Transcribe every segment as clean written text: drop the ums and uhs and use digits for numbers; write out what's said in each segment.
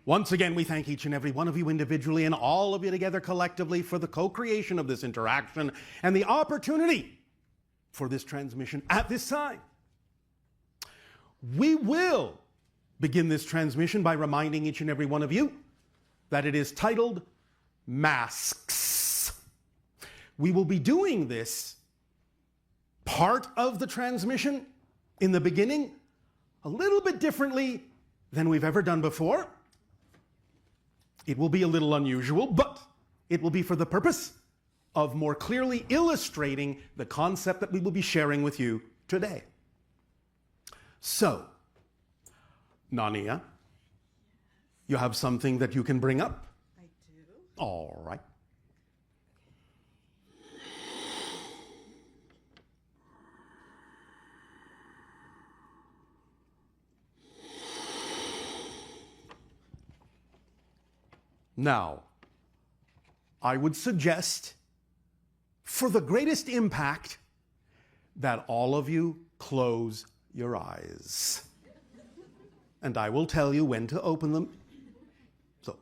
Once again, we thank each and every one of you individually and all of you together collectively for the co-creation of this interaction and the opportunity for this transmission at this time. We will begin this transmission by reminding each and every one of you that it is titled Masks. We will be doing this part of the transmission in the beginning a little bit differently than we've ever done before. It will be a little unusual, but it will be for the purpose of more clearly illustrating the concept that we will be sharing with you today. So, Nania, you have something that you can bring up? I do. All right. Now, I would suggest, for the greatest impact, that all of you close your eyes. And I will tell you when to open them. So,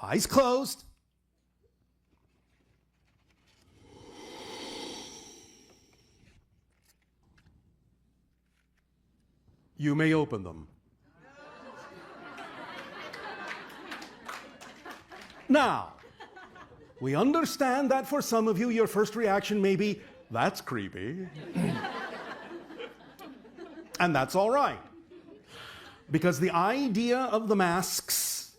eyes closed. You may open them. Now, we understand that for some of you, your first reaction may be, that's creepy. And that's all right. Because the idea of the masks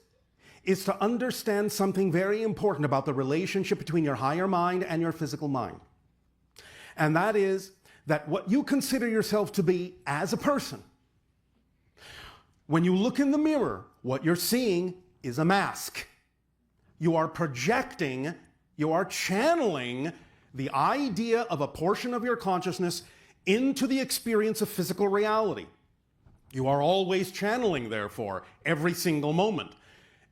is to understand something very important about the relationship between your higher mind and your physical mind. And that is that what you consider yourself to be as a person, when you look in the mirror, what you're seeing is a mask. You are projecting, you are channeling the idea of a portion of your consciousness into the experience of physical reality. You are always channeling, therefore, every single moment.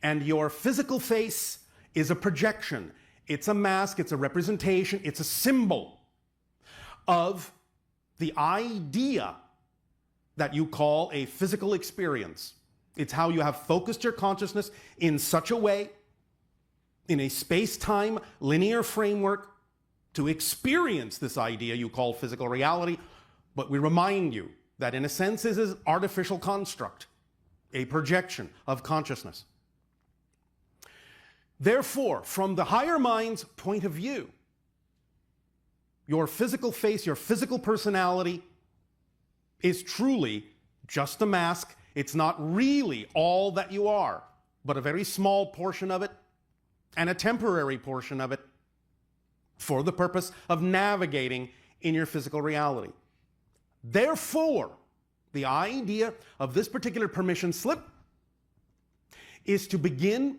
And your physical face is a projection. It's a mask, it's a representation, it's a symbol of the idea that you call a physical experience. It's how you have focused your consciousness in such a way, in a space-time linear framework, to experience this idea you call physical reality. But we remind you that in a sense this is an artificial construct, a projection of consciousness. Therefore, from the higher mind's point of view, your physical face, your physical personality is truly just a mask. It's not really all that you are, but a very small portion of it, and a temporary portion of it, for the purpose of navigating in your physical reality. Therefore, the idea of this particular permission slip is to begin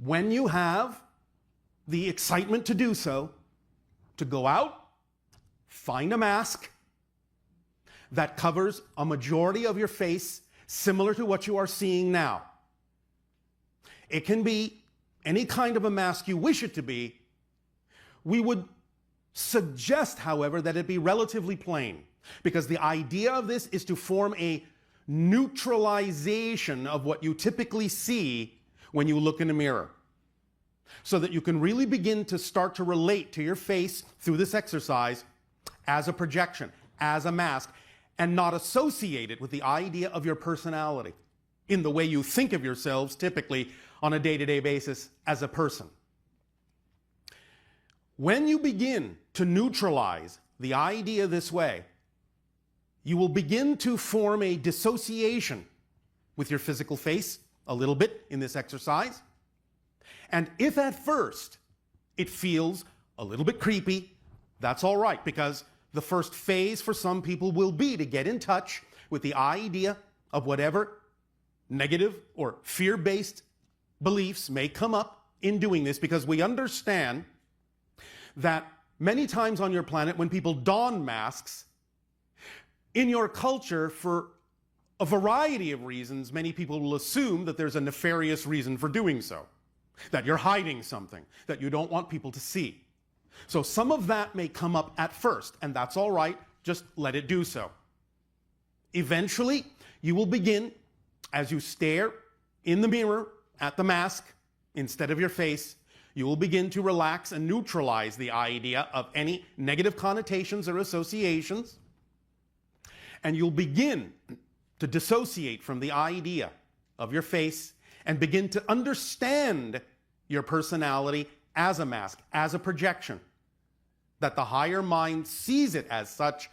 when you have the excitement to do so, to go out, find a mask that covers a majority of your face, similar to what you are seeing now. It can be any kind of a mask you wish it to be. We would suggest, however, that it be relatively plain, because the idea of this is to form a neutralization of what you typically see when you look in a mirror, so that you can really begin to start to relate to your face through this exercise as a projection, as a mask, and not associate it with the idea of your personality in the way you think of yourselves typically on a day-to-day basis as a person. When you begin to neutralize the idea this way, you will begin to form a dissociation with your physical face a little bit in this exercise. And if at first it feels a little bit creepy, that's all right, because the first phase for some people will be to get in touch with the idea of whatever negative or fear-based beliefs may come up in doing this, because we understand that many times on your planet when people don masks, in your culture, for a variety of reasons, many people will assume that there's a nefarious reason for doing so, that you're hiding something that you don't want people to see. So some of that may come up at first, and that's all right, just let it do so. Eventually, you will begin, as you stare in the mirror at the mask instead of your face, you will begin to relax and neutralize the idea of any negative connotations or associations. And you'll begin to dissociate from the idea of your face and begin to understand your personality as a mask, as a projection, that the higher mind sees it as such.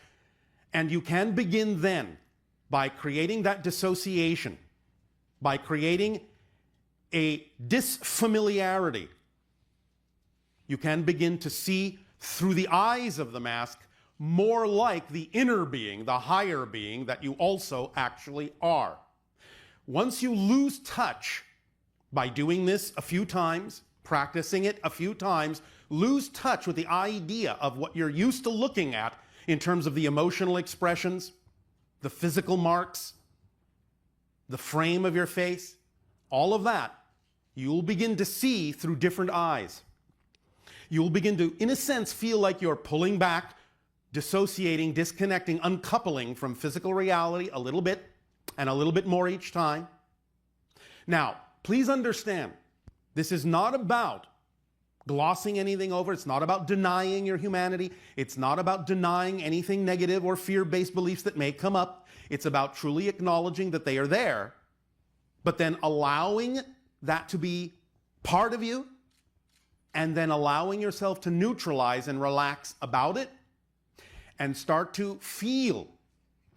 And you can begin then by creating that dissociation, by creating a disfamiliarity. You can begin to see through the eyes of the mask more like the inner being, the higher being that you also actually are. Once you lose touch by doing this a few times, practicing it a few times, lose touch with the idea of what you're used to looking at in terms of the emotional expressions, the physical marks, the frame of your face, all of that, you'll begin to see through different eyes. You'll begin to, in a sense, feel like you're pulling back, dissociating, disconnecting, uncoupling from physical reality a little bit and a little bit more each time. Now, please understand, this is not about glossing anything over. It's not about denying your humanity. It's not about denying anything negative or fear-based beliefs that may come up. It's about truly acknowledging that they are there, but then allowing that to be part of you, and then allowing yourself to neutralize and relax about it and start to feel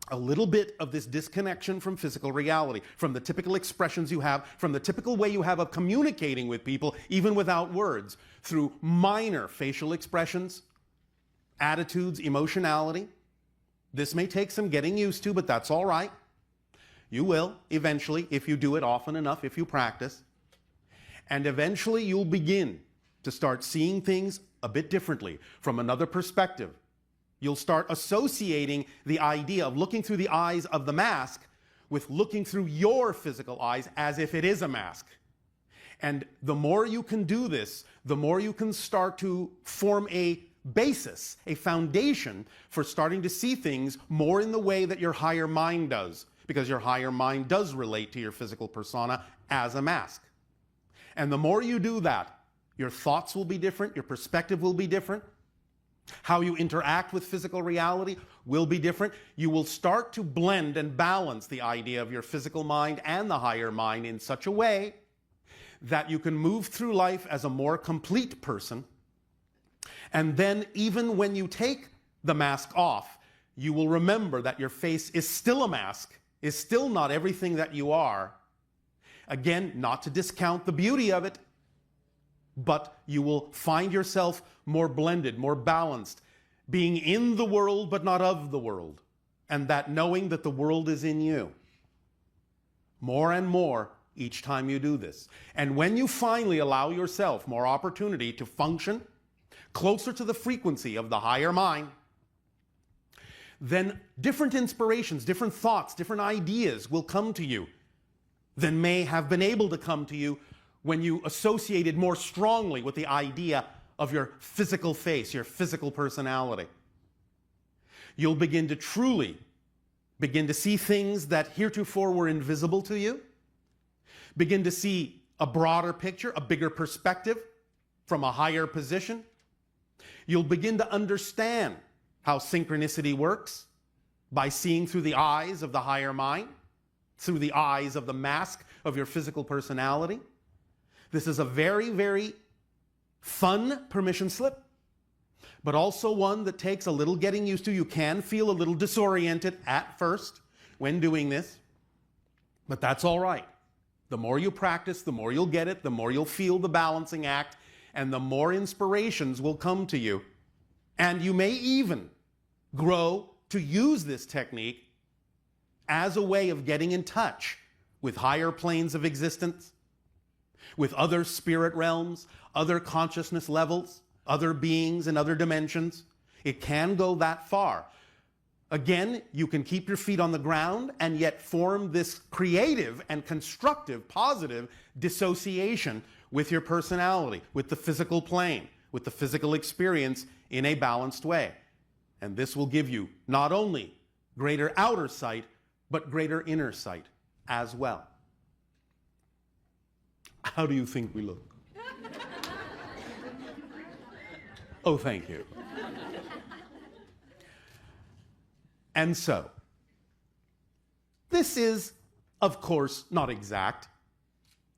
a little bit of this disconnection from physical reality, from the typical expressions you have, from the typical way you have of communicating with people, even without words, through minor facial expressions, attitudes, emotionality. This may take some getting used to, but that's all right. You will, eventually, if you do it often enough, if you practice. And eventually you'll begin to start seeing things a bit differently, from another perspective. You'll start associating the idea of looking through the eyes of the mask with looking through your physical eyes as if it is a mask. And the more you can do this, the more you can start to form a basis, a foundation for starting to see things more in the way that your higher mind does, because your higher mind does relate to your physical persona as a mask. And the more you do that, your thoughts will be different, your perspective will be different, how you interact with physical reality will be different. You will start to blend and balance the idea of your physical mind and the higher mind in such a way that you can move through life as a more complete person. And then even when you take the mask off, you will remember that your face is still a mask, is still not everything that you are. Again, not to discount the beauty of it, but you will find yourself more blended, more balanced, being in the world but not of the world, and that knowing that the world is in you. More and more each time you do this. And when you finally allow yourself more opportunity to function closer to the frequency of the higher mind, then different inspirations, different thoughts, different ideas will come to you than may have been able to come to you when you associated more strongly with the idea of your physical face, your physical personality. You'll begin to truly begin to see things that heretofore were invisible to you, begin to see a broader picture, a bigger perspective from a higher position. You'll begin to understand how synchronicity works by seeing through the eyes of the higher mind, through the eyes of the mask of your physical personality. This is a very, very fun permission slip, but also one that takes a little getting used to. You can feel a little disoriented at first when doing this, but that's all right. The more you practice, the more you'll get it, the more you'll feel the balancing act, and the more inspirations will come to you. And you may even grow to use this technique as a way of getting in touch with higher planes of existence, with other spirit realms, other consciousness levels, other beings in other dimensions. It can go that far. Again, you can keep your feet on the ground and yet form this creative and constructive, positive dissociation with your personality, with the physical plane, with the physical experience in a balanced way. And this will give you not only greater outer sight, but greater inner sight as well. How do you think we look? Oh, thank you. And so, this is, of course, not exact,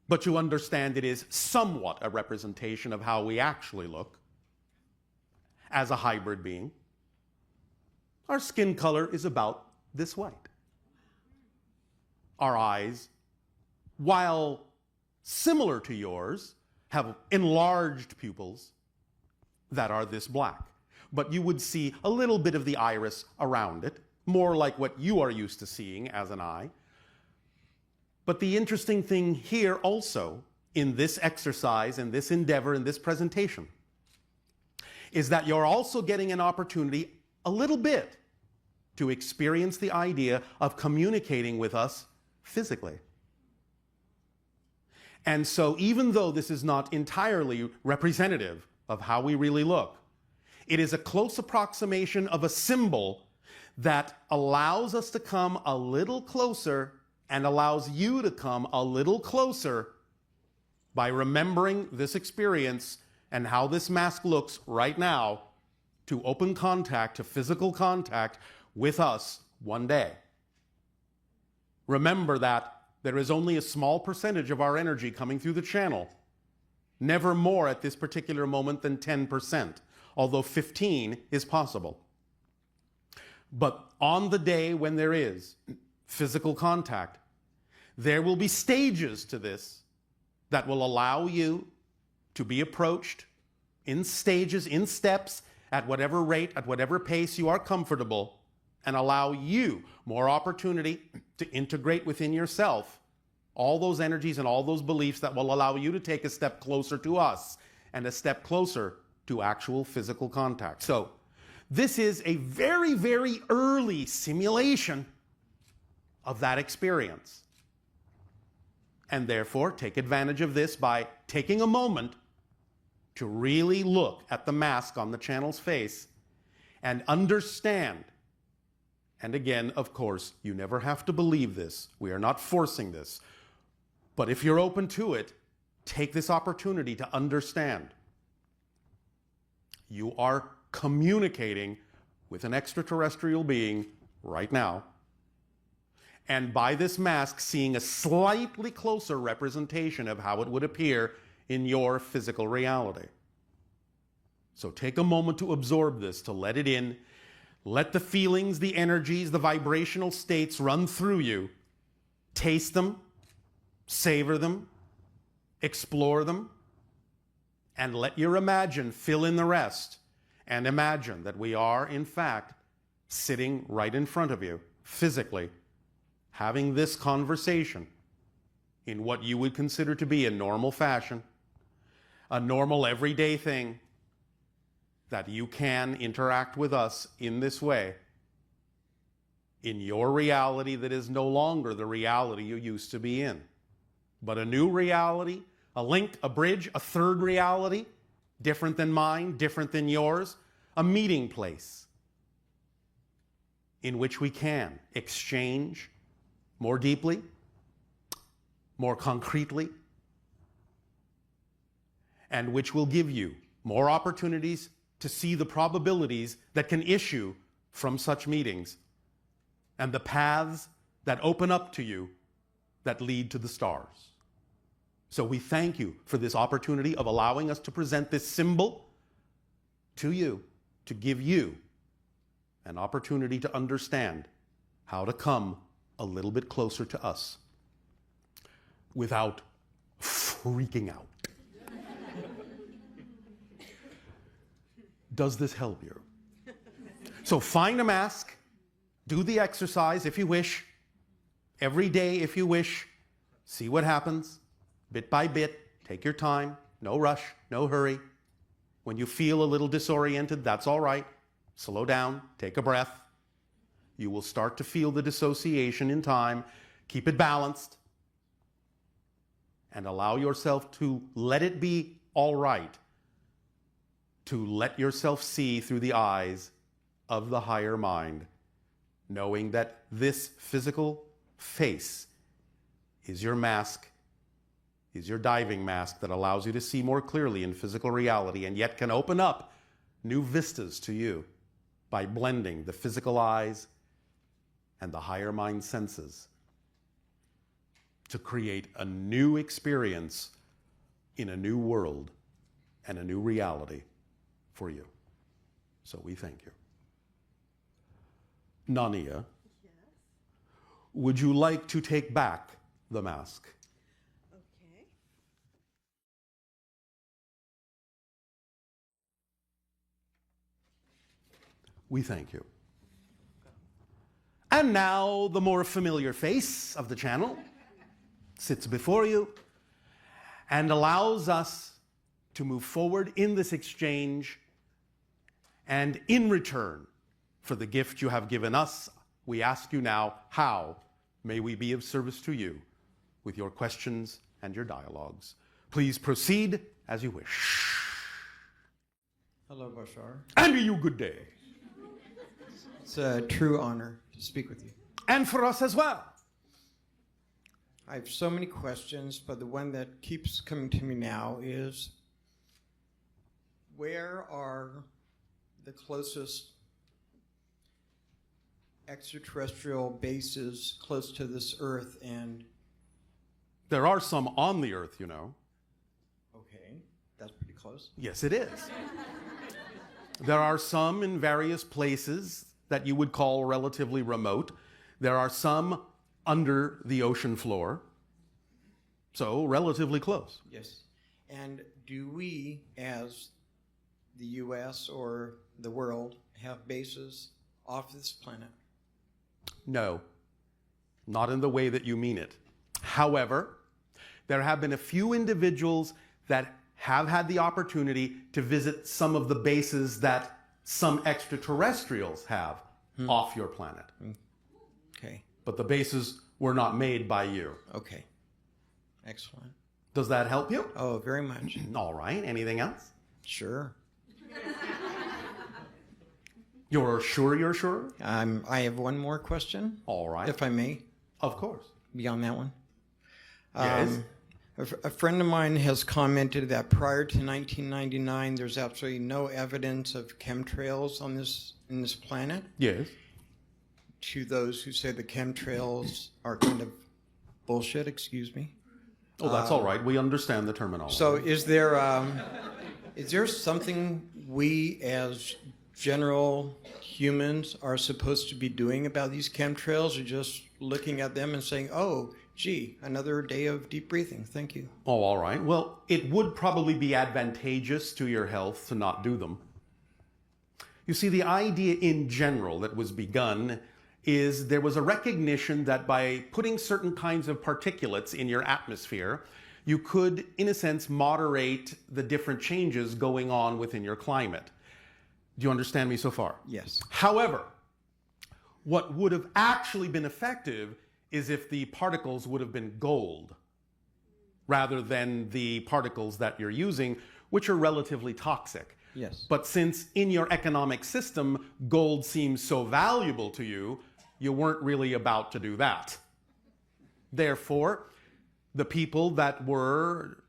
but you understand it is somewhat a representation of how we actually look as a hybrid being. Our skin color is about this white. Our eyes, while similar to yours, have enlarged pupils that are this black. But you would see a little bit of the iris around it, more like what you are used to seeing as an eye. But the interesting thing here also, in this exercise, in this endeavor, in this presentation, is that you're also getting an opportunity a little bit to experience the idea of communicating with us physically. And so even though this is not entirely representative of how we really look, it is a close approximation of a symbol that allows us to come a little closer and allows you to come a little closer by remembering this experience and how this mask looks right now to open contact, to physical contact with us one day. Remember that there is only a small percentage of our energy coming through the channel, never more at this particular moment than 10%, although 15 is possible. But on the day when there is physical contact, there will be stages to this that will allow you to be approached in stages, in steps, at whatever rate, at whatever pace you are comfortable, and allow you more opportunity to integrate within yourself all those energies and all those beliefs that will allow you to take a step closer to us and a step closer to actual physical contact. So this is a very, very early simulation of that experience. And therefore, take advantage of this by taking a moment to really look at the mask on the channel's face and understand. And again, of course, you never have to believe this. We are not forcing this. But if you're open to it, take this opportunity to understand. You are communicating with an extraterrestrial being right now. And by this mask, seeing a slightly closer representation of how it would appear in your physical reality. So take a moment to absorb this, to let it in. Let the feelings, the energies, the vibrational states run through you. Taste them, savor them, explore them, and let your imagine fill in the rest. And imagine that we are, in fact, sitting right in front of you, physically, having this conversation in what you would consider to be a normal fashion, a normal everyday thing, that you can interact with us in this way, in your reality that is no longer the reality you used to be in, but a new reality, a link, a bridge, a third reality, different than mine, different than yours, a meeting place in which we can exchange more deeply, more concretely, and which will give you more opportunities to see the probabilities that can issue from such meetings and the paths that open up to you that lead to the stars. So we thank you for this opportunity of allowing us to present this symbol to you, to give you an opportunity to understand how to come a little bit closer to us without freaking out. Does this help you? So find a mask, do the exercise if you wish, every day if you wish, see what happens, bit by bit, take your time, no rush, no hurry. When you feel a little disoriented, that's all right. Slow down, take a breath. You will start to feel the dissociation in time. Keep it balanced and allow yourself to let it be all right, to let yourself see through the eyes of the higher mind, knowing that this physical face is your mask, is your diving mask that allows you to see more clearly in physical reality and yet can open up new vistas to you by blending the physical eyes and the higher mind senses to create a new experience in a new world and a new reality for you. So we thank you. Nania, Yes. would you like to take back the mask? Okay. We thank you. And now the more familiar face of the channel sits before you and allows us to move forward in this exchange. And in return for the gift you have given us, we ask you now, how may we be of service to you with your questions and your dialogues? Please proceed as you wish. Hello, Bashar. And to you, good day. It's a true honor to speak with you. And for us as well. I have so many questions, but the one that keeps coming to me now is, where are the closest extraterrestrial bases close to this Earth? And There are some on the Earth, you know. okay, that's pretty close. Yes, it is. There are some in various places that you would call relatively remote. There are some under the ocean floor, so relatively close. Yes. And do we, as the U.S. or the world, have bases off this planet? No, not in the way that you mean it. However, there have been a few individuals that have had the opportunity to visit some of the bases that some extraterrestrials have off your planet. Okay. But the bases were not made by you. Okay. Excellent. Does that help you? Oh, very much. All right. Anything else? Sure. You're sure you're sure? I have one more question, All right. if I may, Of course. beyond that one. Yes. A friend of mine has commented that prior to 1999, there's absolutely no evidence of chemtrails on in this planet. Yes. To those who say the chemtrails are kind of bullshit, excuse me. Oh, that's all right. We understand the terminology. So is there something we as general humans are supposed to be doing about these chemtrails, or just looking at them and saying, oh, gee, another day of deep breathing, thank you? Oh, all right. Well, it would probably be advantageous to your health to not do them. You see, the idea in general that was begun is there was a recognition that by putting certain kinds of particulates in your atmosphere, you could, in a sense, moderate the different changes going on within your climate. Do you understand me so far? Yes. However, what would have actually been effective is if the particles would have been gold rather than the particles that you're using, which are relatively toxic. Yes. But since in your economic system, gold seems so valuable to you, you weren't really about to do that. Therefore, the people that were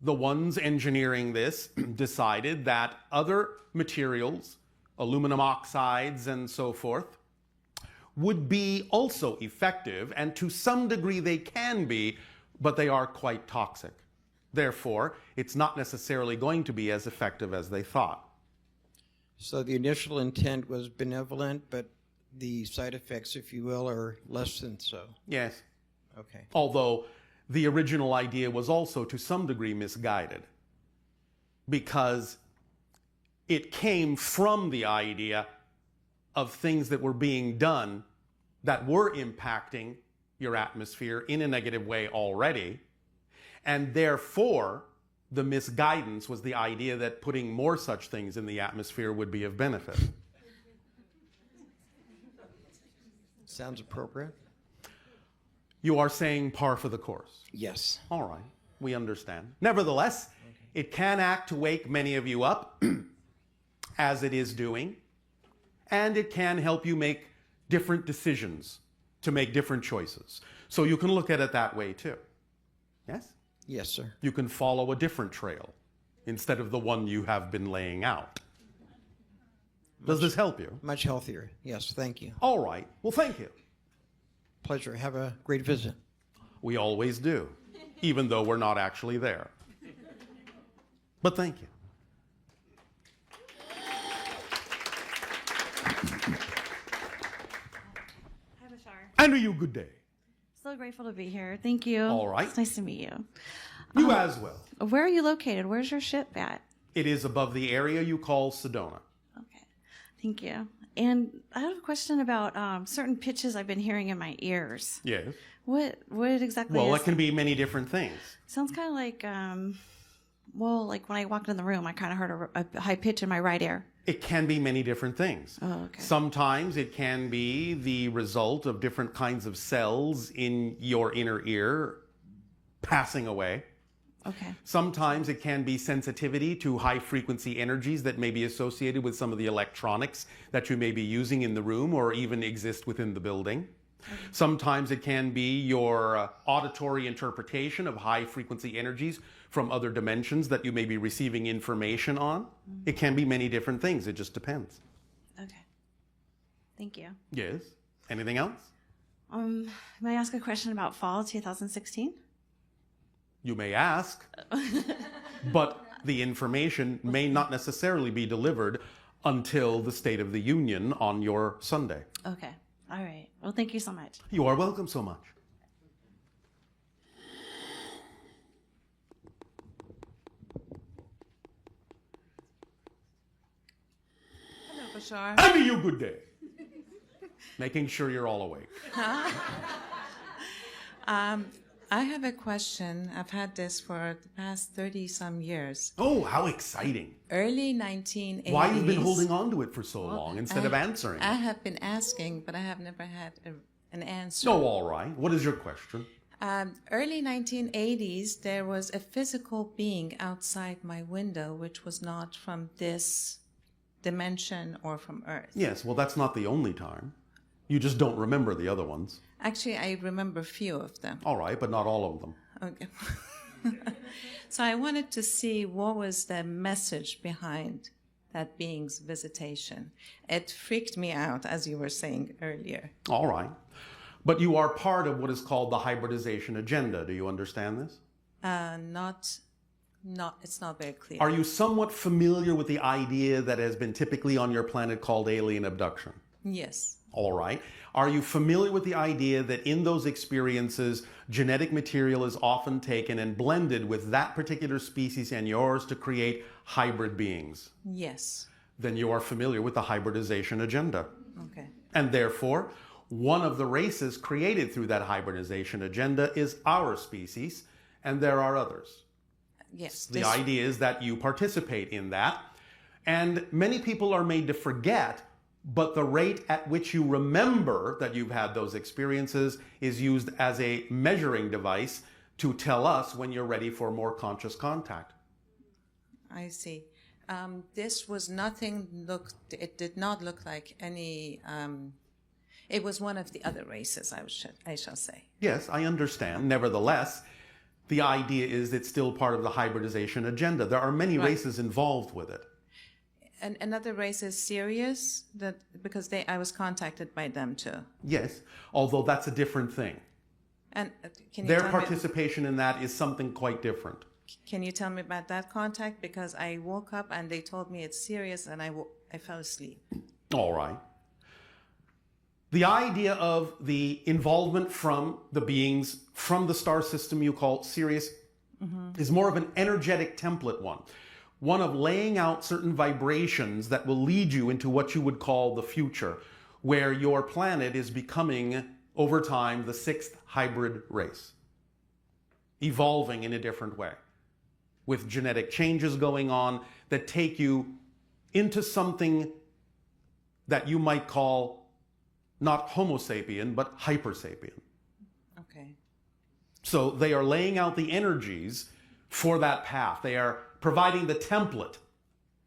the ones engineering this decided that other materials, aluminum oxides and so forth, would be also effective, and to some degree they can be, but they are quite toxic. Therefore, it's not necessarily going to be as effective as they thought. So the initial intent was benevolent, but the side effects, if you will, are less than so. Yes. Okay. Although the original idea was also to some degree misguided, because it came from the idea of things that were being done that were impacting your atmosphere in a negative way already. And therefore, the misguidance was the idea that putting more such things in the atmosphere would be of benefit. Sounds appropriate. You are saying par for the course. Yes. All right, we understand. Nevertheless, it can act to wake many of you up, as it is doing, and it can help you make different decisions, to make different choices. So you can look at it that way too. Yes? Yes, sir. You can follow a different trail instead of the one you have been laying out. Does this help you? Much healthier. Yes, thank you. All right. Well, thank you. Pleasure. Have a great visit. We always do, even though we're not actually there. But thank you. Hi, Bashar. And to you, good day. So grateful to be here. Thank you. All right. It's nice to meet you. You as well. Where are you located? Where's your ship at? It is above the area you call Sedona. Okay. Thank you. And I have a question about certain pitches I've been hearing in my ears. Yes. What exactly Well, is it can be many different things. Sounds kind of like, like when I walked in the room, I kind of heard a high pitch in my right ear. It can be many different things. Oh, okay. Sometimes it can be the result of different kinds of cells in your inner ear passing away. Okay. Sometimes it can be sensitivity to high frequency energies that may be associated with some of the electronics that you may be using in the room or even exist within the building. Sometimes it can be your auditory interpretation of high frequency energies from other dimensions that you may be receiving information on. It can be many different things. It just depends. Okay. Thank you. Yes. Anything else? May I ask a question about fall 2016? You may ask, but the information may not necessarily be delivered until the State of the Union on your Sunday. Okay. All right. Well, thank you so much. You are welcome so much. Hello, Bashar. And to you, good day. Making sure you're all awake. I have a question. I've had this for the past 30-some years. Oh, how exciting. Early 1980s. Why you've been holding on to it for so long instead of answering? I have been asking, but I have never had an answer. Oh, all right. What is your question? Early 1980s, there was a physical being outside my window, which was not from this dimension or from Earth. Yes, well, that's not the only time. You just don't remember the other ones. Actually, I remember few of them. All right, but not all of them. Okay. So I wanted to see what was the message behind that being's visitation. It freaked me out, as you were saying earlier. All right. But you are part of what is called the hybridization agenda. Do you understand this? It's not very clear. Are you somewhat familiar with the idea that has been typically on your planet called alien abduction? Yes. All right. Are you familiar with the idea that in those experiences, genetic material is often taken and blended with that particular species and yours to create hybrid beings? Yes. Then you are familiar with the hybridization agenda. Okay. And therefore, one of the races created through that hybridization agenda is our species, and there are others. Yes. The idea is that you participate in that, and many people are made to forget, but the rate at which you remember that you've had those experiences is used as a measuring device to tell us when you're ready for more conscious contact. I see. This was it did not look like any, it was one of the other races, I shall say. Yes, I understand. Nevertheless, the idea is it's still part of the hybridization agenda. There are many races involved with it. And another race is serious, because I was contacted by them too. Yes, although that's a different thing. And can you Their tell participation in that is something quite different. Can you tell me about that contact? Because I woke up and they told me it's serious, and I fell asleep. All right. The idea of the involvement from the beings from the star system you call Sirius is more of an energetic template one of laying out certain vibrations that will lead you into what you would call the future, where your planet is becoming, over time, the sixth hybrid race, evolving in a different way, with genetic changes going on that take you into something that you might call not Homo sapien, but Hyper sapien. Okay. So they are laying out the energies for that path. They are providing the template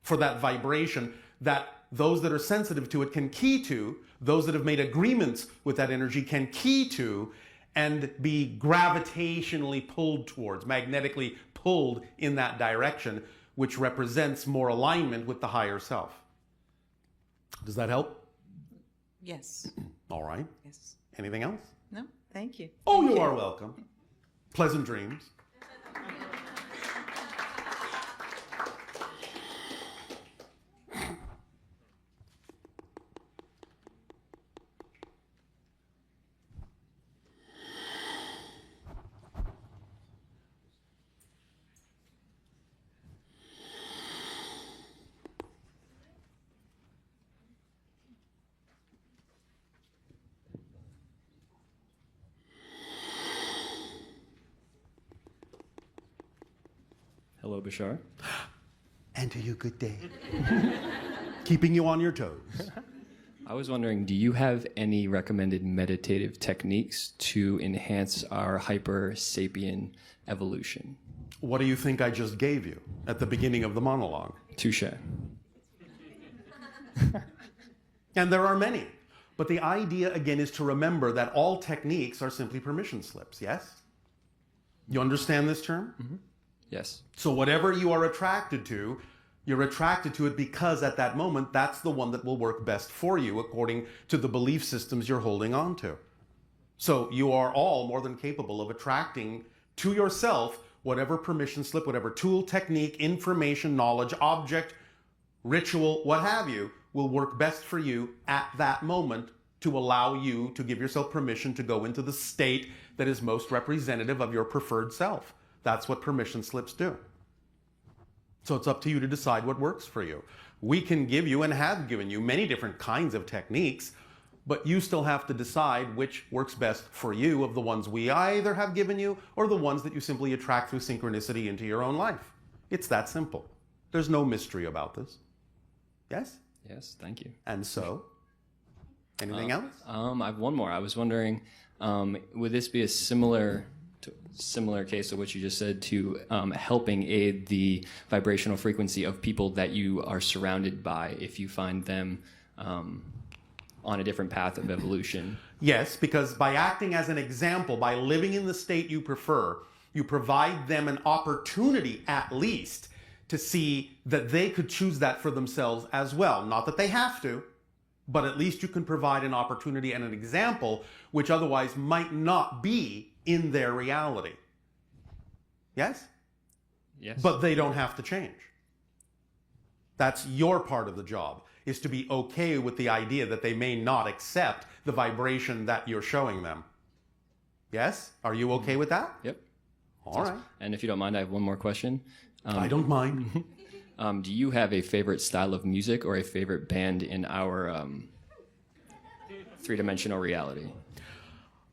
for that vibration that those that are sensitive to it can key to, those that have made agreements with that energy can key to, and be gravitationally pulled towards, magnetically pulled in that direction, which represents more alignment with the higher self. Does that help? Yes. All right. Yes. Anything else? No, thank you. Oh, you are welcome. Pleasant dreams. Hello, Bashar. And to you, good day. Keeping you on your toes. I was wondering, do you have any recommended meditative techniques to enhance our hyper sapien evolution? What do you think I just gave you at the beginning of the monologue? Touche. And there are many. But the idea, again, is to remember that all techniques are simply permission slips, yes? You understand this term? Mm-hmm. Yes. So whatever you are attracted to, you're attracted to it because at that moment, that's the one that will work best for you according to the belief systems you're holding on to. So you are all more than capable of attracting to yourself whatever permission slip, whatever tool, technique, information, knowledge, object, ritual, what have you, will work best for you at that moment to allow you to give yourself permission to go into the state that is most representative of your preferred self. That's what permission slips do. So it's up to you to decide what works for you. We can give you and have given you many different kinds of techniques, but you still have to decide which works best for you of the ones we either have given you or the ones that you simply attract through synchronicity into your own life. It's that simple. There's no mystery about this. Yes? Yes, thank you. And so, anything else? I have one more. I was wondering, would this be a similar case of what you just said to helping aid the vibrational frequency of people that you are surrounded by if you find them on a different path of evolution? Yes, because by acting as an example, by living in the state you prefer, you provide them an opportunity at least to see that they could choose that for themselves as well. Not that they have to, but at least you can provide an opportunity and an example which otherwise might not be in their reality. Yes? Yes. But they don't have to change. That's your part of the job, is to be okay with the idea that they may not accept the vibration that you're showing them. Yes? Are you okay with that? Yep. All right. And if you don't mind, I have one more question. I don't mind. Do you have a favorite style of music or a favorite band in our three-dimensional reality?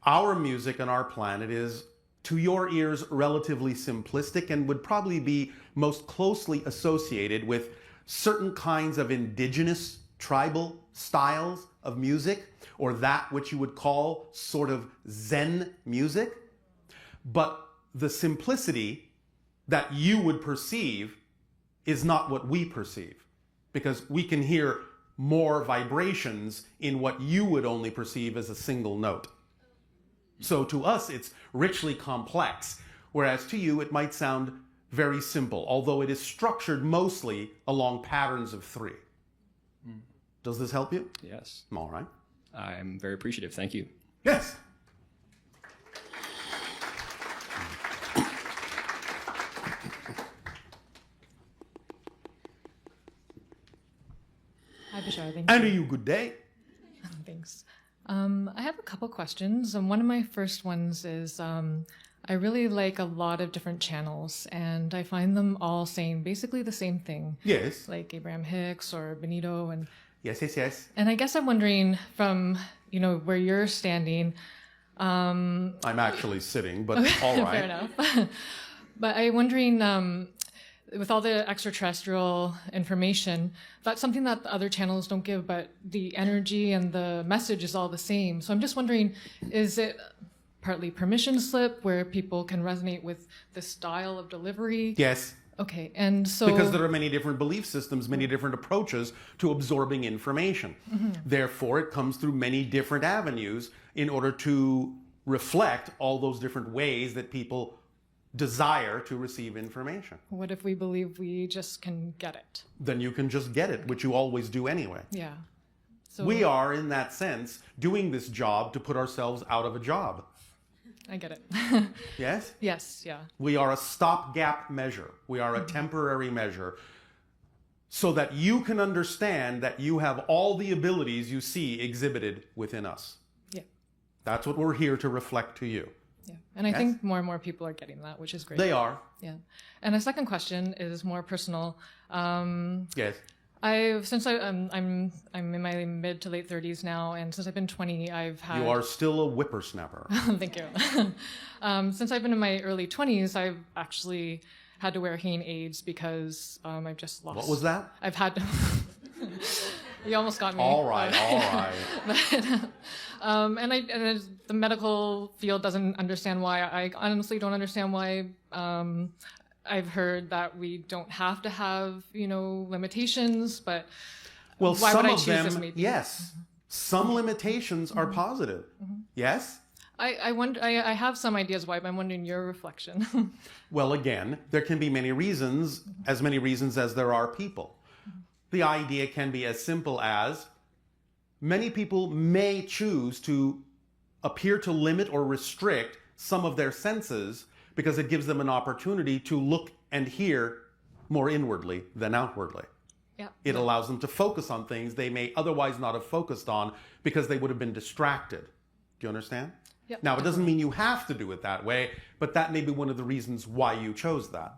Our music on our planet is, to your ears, relatively simplistic and would probably be most closely associated with certain kinds of indigenous tribal styles of music, or that which you would call sort of Zen music. But the simplicity that you would perceive is not what we perceive, because we can hear more vibrations in what you would only perceive as a single note. So to us, it's richly complex, whereas to you, it might sound very simple, although it is structured mostly along patterns of three. Does this help you? Yes. All right. I'm very appreciative. Thank you. Yes. Hi, Bashar. Thank And you. to you, good day. Thanks. I have a couple questions. One of my first ones is I really like a lot of different channels, and I find them all saying basically the same thing, Yes. like Abraham Hicks or Benito. Yes, yes, yes. And I guess I'm wondering from, where you're standing. I'm actually sitting, but all Fair right. enough. But I'm wondering, with all the extraterrestrial information, that's something that the other channels don't give, but the energy and the message is all the same. So I'm just wondering, is it partly permission slip where people can resonate with the style of delivery? Yes. Okay, and so... Because there are many different belief systems, many different approaches to absorbing information. Therefore, it comes through many different avenues in order to reflect all those different ways that people desire to receive information. What if we believe we just can get it? Then you can just get it, which you always do anyway. Yeah. So We are, in that sense, doing this job to put ourselves out of a job. I get it. Yes? Yes, yeah. We are a stopgap measure. We are a temporary measure so that you can understand that you have all the abilities you see exhibited within us. Yeah. That's what we're here to reflect to you. Yeah. And I think more and more people are getting that, which is great. They are. Yeah. And a second question is more personal. Yes. I'm in my mid to late 30s now, and since I've been 20, I've had. You are still a whippersnapper. Thank you. Since I've been in my early 20s, I've actually had to wear hearing aids because I've just lost. What was that? I've had to. You almost got me. All right, all right. And the medical field doesn't understand why. I honestly don't understand why. I've heard that we don't have to have, limitations, but Well, why some would I of choose them, this maybe? yes. Some limitations are positive. Yes? I wonder. I have some ideas why, but I'm wondering your reflection. Well, again, there can be many reasons as there are people. The idea can be as simple as many people may choose to appear to limit or restrict some of their senses because it gives them an opportunity to look and hear more inwardly than outwardly. Yeah. It allows them to focus on things they may otherwise not have focused on because they would have been distracted. Do you understand? Yep. Now, it doesn't mean you have to do it that way, but that may be one of the reasons why you chose that.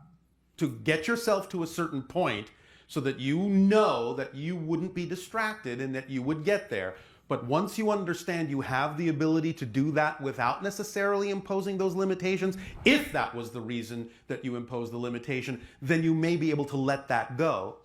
To get yourself to a certain point so that you know that you wouldn't be distracted and that you would get there. But once you understand you have the ability to do that without necessarily imposing those limitations, if that was the reason that you imposed the limitation, then you may be able to let that go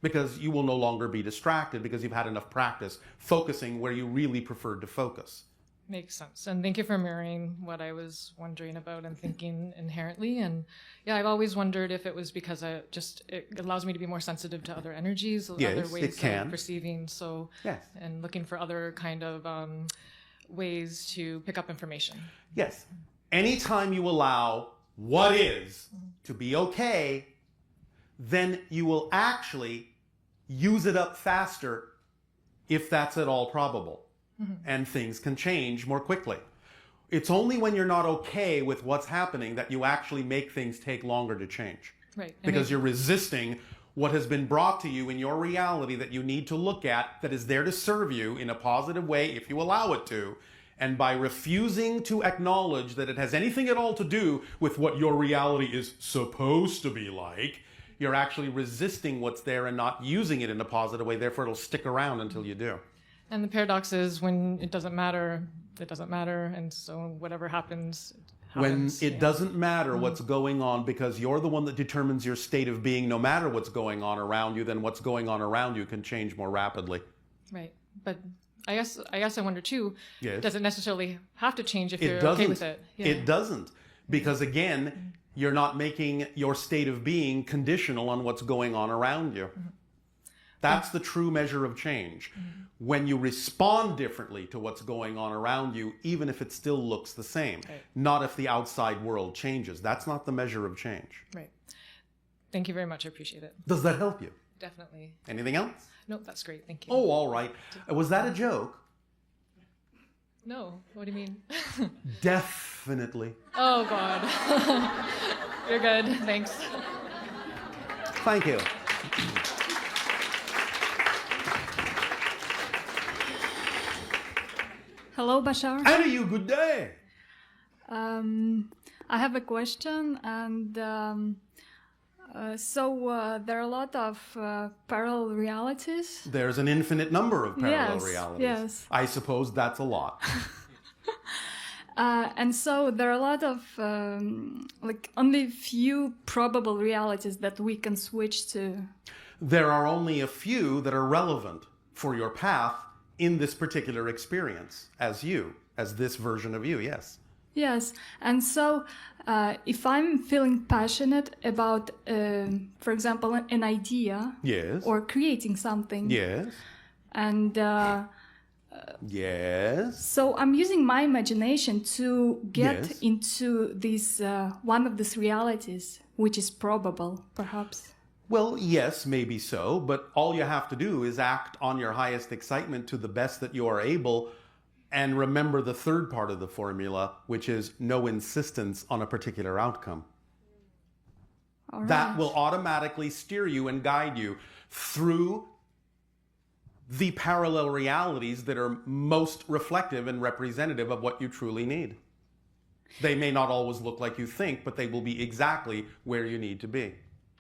because you will no longer be distracted because you've had enough practice focusing where you really preferred to focus. Makes sense. And thank you for mirroring what I was wondering about and thinking inherently. And yeah, I've always wondered if it was because it allows me to be more sensitive to other energies, Yes, other ways it can. of perceiving. So, Yes. And looking for other kind of ways to pick up information. Yes. Anytime you allow what is to be okay, then you will actually use it up faster if that's at all probable. And things can change more quickly. It's only when you're not okay with what's happening that you actually make things take longer to change. Right. Because you're resisting what has been brought to you in your reality that you need to look at, that is there to serve you in a positive way if you allow it to. And by refusing to acknowledge that it has anything at all to do with what your reality is supposed to be like, you're actually resisting what's there and not using it in a positive way. Therefore, it'll stick around until you do. And the paradox is when it doesn't matter, it doesn't matter. And so whatever happens, it happens. When it doesn't matter what's going on because you're the one that determines your state of being, no matter what's going on around you, then what's going on around you can change more rapidly. Right. But I guess I wonder too, Yes. does it necessarily have to change if It you're doesn't. okay with it? Yeah. It doesn't. Because again, you're not making your state of being conditional on what's going on around you. That's the true measure of change. When you respond differently to what's going on around you, even if it still looks the same. Right. Not if the outside world changes. That's not the measure of change. Right. Thank you very much. I appreciate it. Does that help you? Definitely. Anything else? Nope, that's great. Thank you. Oh, all right. Was that a joke? No. What do you mean? Definitely. Oh, God. You're good. Thanks. Thank you. Hello, Bashar. And a you good day. I have a question, and so there are a lot of parallel realities. There's an infinite number of parallel Yes, realities. yes. I suppose that's a lot. And so there are a lot of only few probable realities that we can switch to. There are only a few that are relevant for your path in this particular experience as this version of you, yes. Yes, and so if I'm feeling passionate about, for example, an idea Yes. or creating something, Yes. and Yes. So I'm using my imagination to get Yes. into this one of these realities, which is probable, perhaps. Well, yes, maybe so, but all you have to do is act on your highest excitement to the best that you are able, and remember the third part of the formula, which is no insistence on a particular outcome. All right. That will automatically steer you and guide you through the parallel realities that are most reflective and representative of what you truly need. They may not always look like you think, but they will be exactly where you need to be,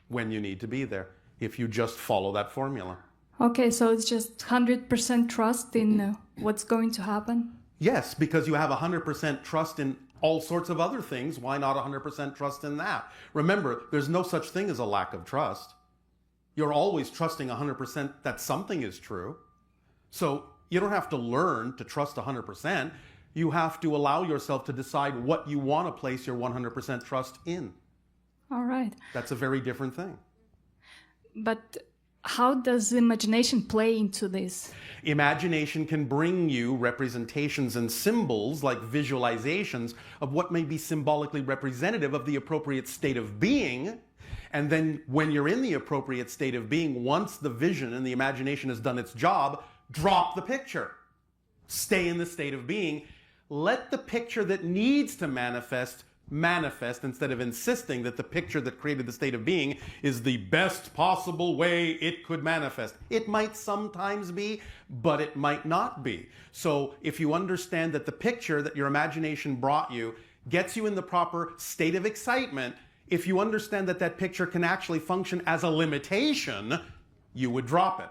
when you need to be there, if you just follow that formula. Okay, so it's just 100% trust in what's going to happen? Yes, because you have 100% trust in all sorts of other things. Why not 100% trust in that? Remember, there's no such thing as a lack of trust. You're always trusting 100% that something is true. So you don't have to learn to trust 100%. You have to allow yourself to decide what you want to place your 100% trust in. All right. That's a very different thing. But how does imagination play into this? Imagination can bring you representations and symbols like visualizations of what may be symbolically representative of the appropriate state of being. And then when you're in the appropriate state of being, once the vision and the imagination has done its job, drop the picture. Stay in the state of being. Let the picture that needs to manifest instead of insisting that the picture that created the state of being is the best possible way it could manifest. It might sometimes be, but it might not be. So if you understand that the picture that your imagination brought you gets you in the proper state of excitement, if you understand that that picture can actually function as a limitation, you would drop it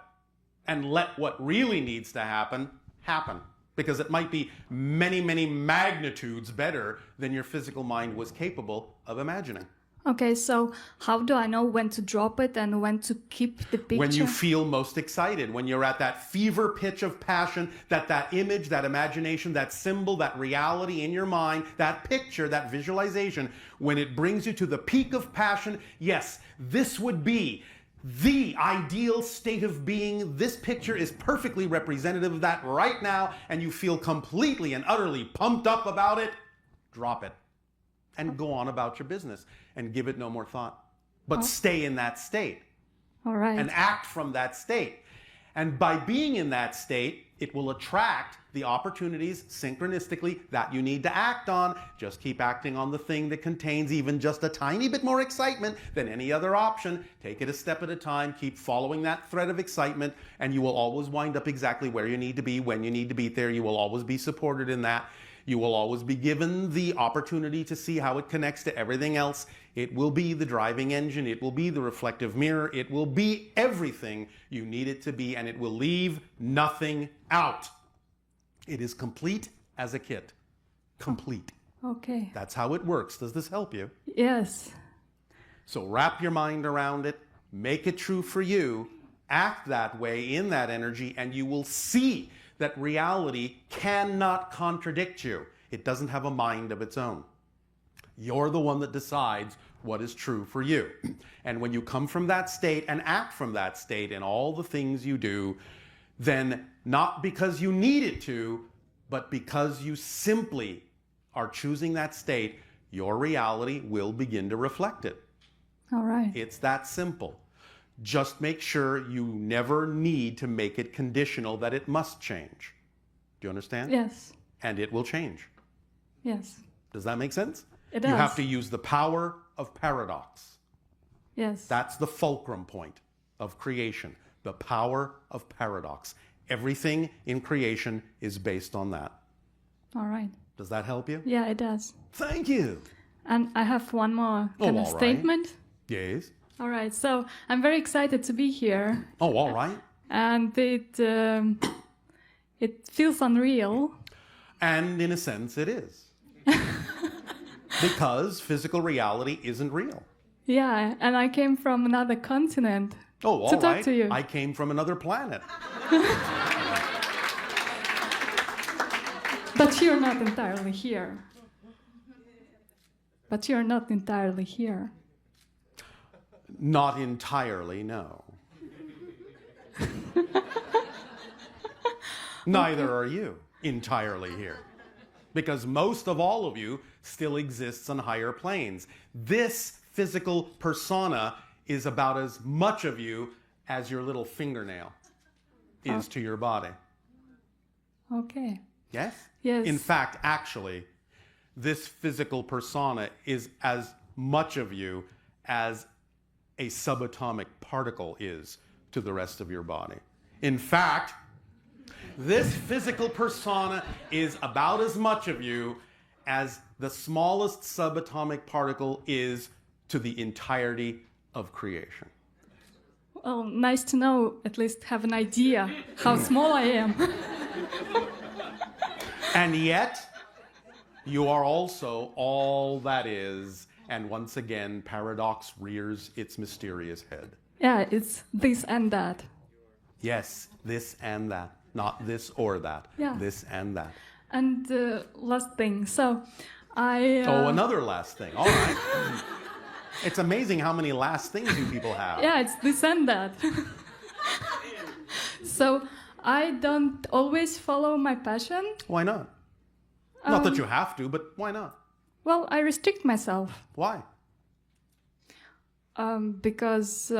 and let what really needs to happen, happen. Because it might be many, many magnitudes better than your physical mind was capable of imagining. Okay, so how do I know when to drop it and when to keep the picture? When you feel most excited, when you're at that fever pitch of passion, that image, that imagination, that symbol, that reality in your mind, that picture, that visualization, when it brings you to the peak of passion, yes, this would be the ideal state of being. This picture is perfectly representative of that right now, and you feel completely and utterly pumped up about it. Drop it and go on about your business and give it no more thought. But stay in that state. All right. And act from that state. And by being in that state, it will attract the opportunities synchronistically that you need to act on. Just keep acting on the thing that contains even just a tiny bit more excitement than any other option. Take it a step at a time. Keep following that thread of excitement, and you will always wind up exactly where you need to be, when you need to be there. You will always be supported in that. You will always be given the opportunity to see how it connects to everything else. It will be the driving engine. It will be the reflective mirror. It will be everything you need it to be, and it will leave nothing out. It is complete as a kit. Complete. Okay. That's how it works. Does this help you? Yes. So wrap your mind around it. Make it true for you. Act that way in that energy, and you will see that reality cannot contradict you. It doesn't have a mind of its own. You're the one that decides what is true for you. And when you come from that state and act from that state in all the things you do, then not because you need it to, but because you simply are choosing that state, your reality will begin to reflect it. All right. It's that simple. Just make sure you never need to make it conditional that it must change. Do you understand? Yes. And it will change. Yes. Does that make sense? It You does. have to use the power of paradox. Yes. That's the fulcrum point of creation, the power of paradox. Everything in creation is based on that. All right. Does that help you? Yeah, it does. Thank you. And I have one more kind of all right. statement. Yes. All right. So I'm very excited to be here, Oh, all right. and it feels unreal. And in a sense, it is. Because physical reality isn't real. Yeah, and I came from another continent Oh, all to right. talk to you. I came from another planet. But you're not entirely here. But you're not entirely here. Not entirely, no. Neither are you entirely here. Because most of all of you still exists on higher planes. This physical persona is about as much of you as your little fingernail is to your body. Okay. Yes? Yes. In fact, actually, this physical persona is as much of you as a subatomic particle is to the rest of your body. In fact, this physical persona is about as much of you as the smallest subatomic particle is to the entirety of creation. Well, nice to know, at least have an idea how small I am. And yet, you are also all that is, and once again, paradox rears its mysterious head. Yeah, it's this and that. Yes, this and that. Not this or that. Yeah. This and that. And last thing, so I... Oh, another last thing. All right. It's amazing how many last things you people have. Yeah, it's this and that. So I don't always follow my passion. Why not? Not that you have to, but why not? Well, I restrict myself. Why? Because...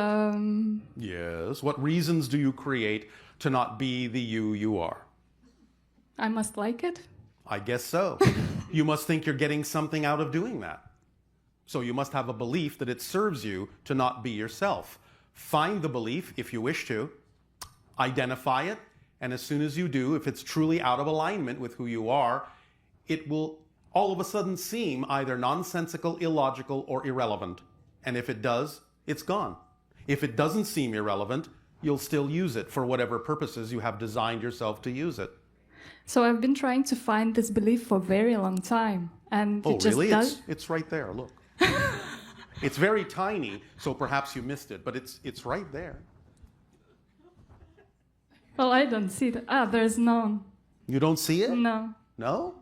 Yes. What reasons do you create to not be the you are? I must like it. I guess so. You must think you're getting something out of doing that. So you must have a belief that it serves you to not be yourself. Find the belief if you wish to, identify it, and as soon as you do, if it's truly out of alignment with who you are, it will all of a sudden seem either nonsensical, illogical, or irrelevant. And if it does, it's gone. If it doesn't seem irrelevant, you'll still use it for whatever purposes you have designed yourself to use it. So I've been trying to find this belief for a very long time. And Oh, it just really? does... It's right there, look. It's very tiny, so perhaps you missed it, but it's right there. Well, I don't see it. Ah, there's none. You don't see it? No. No?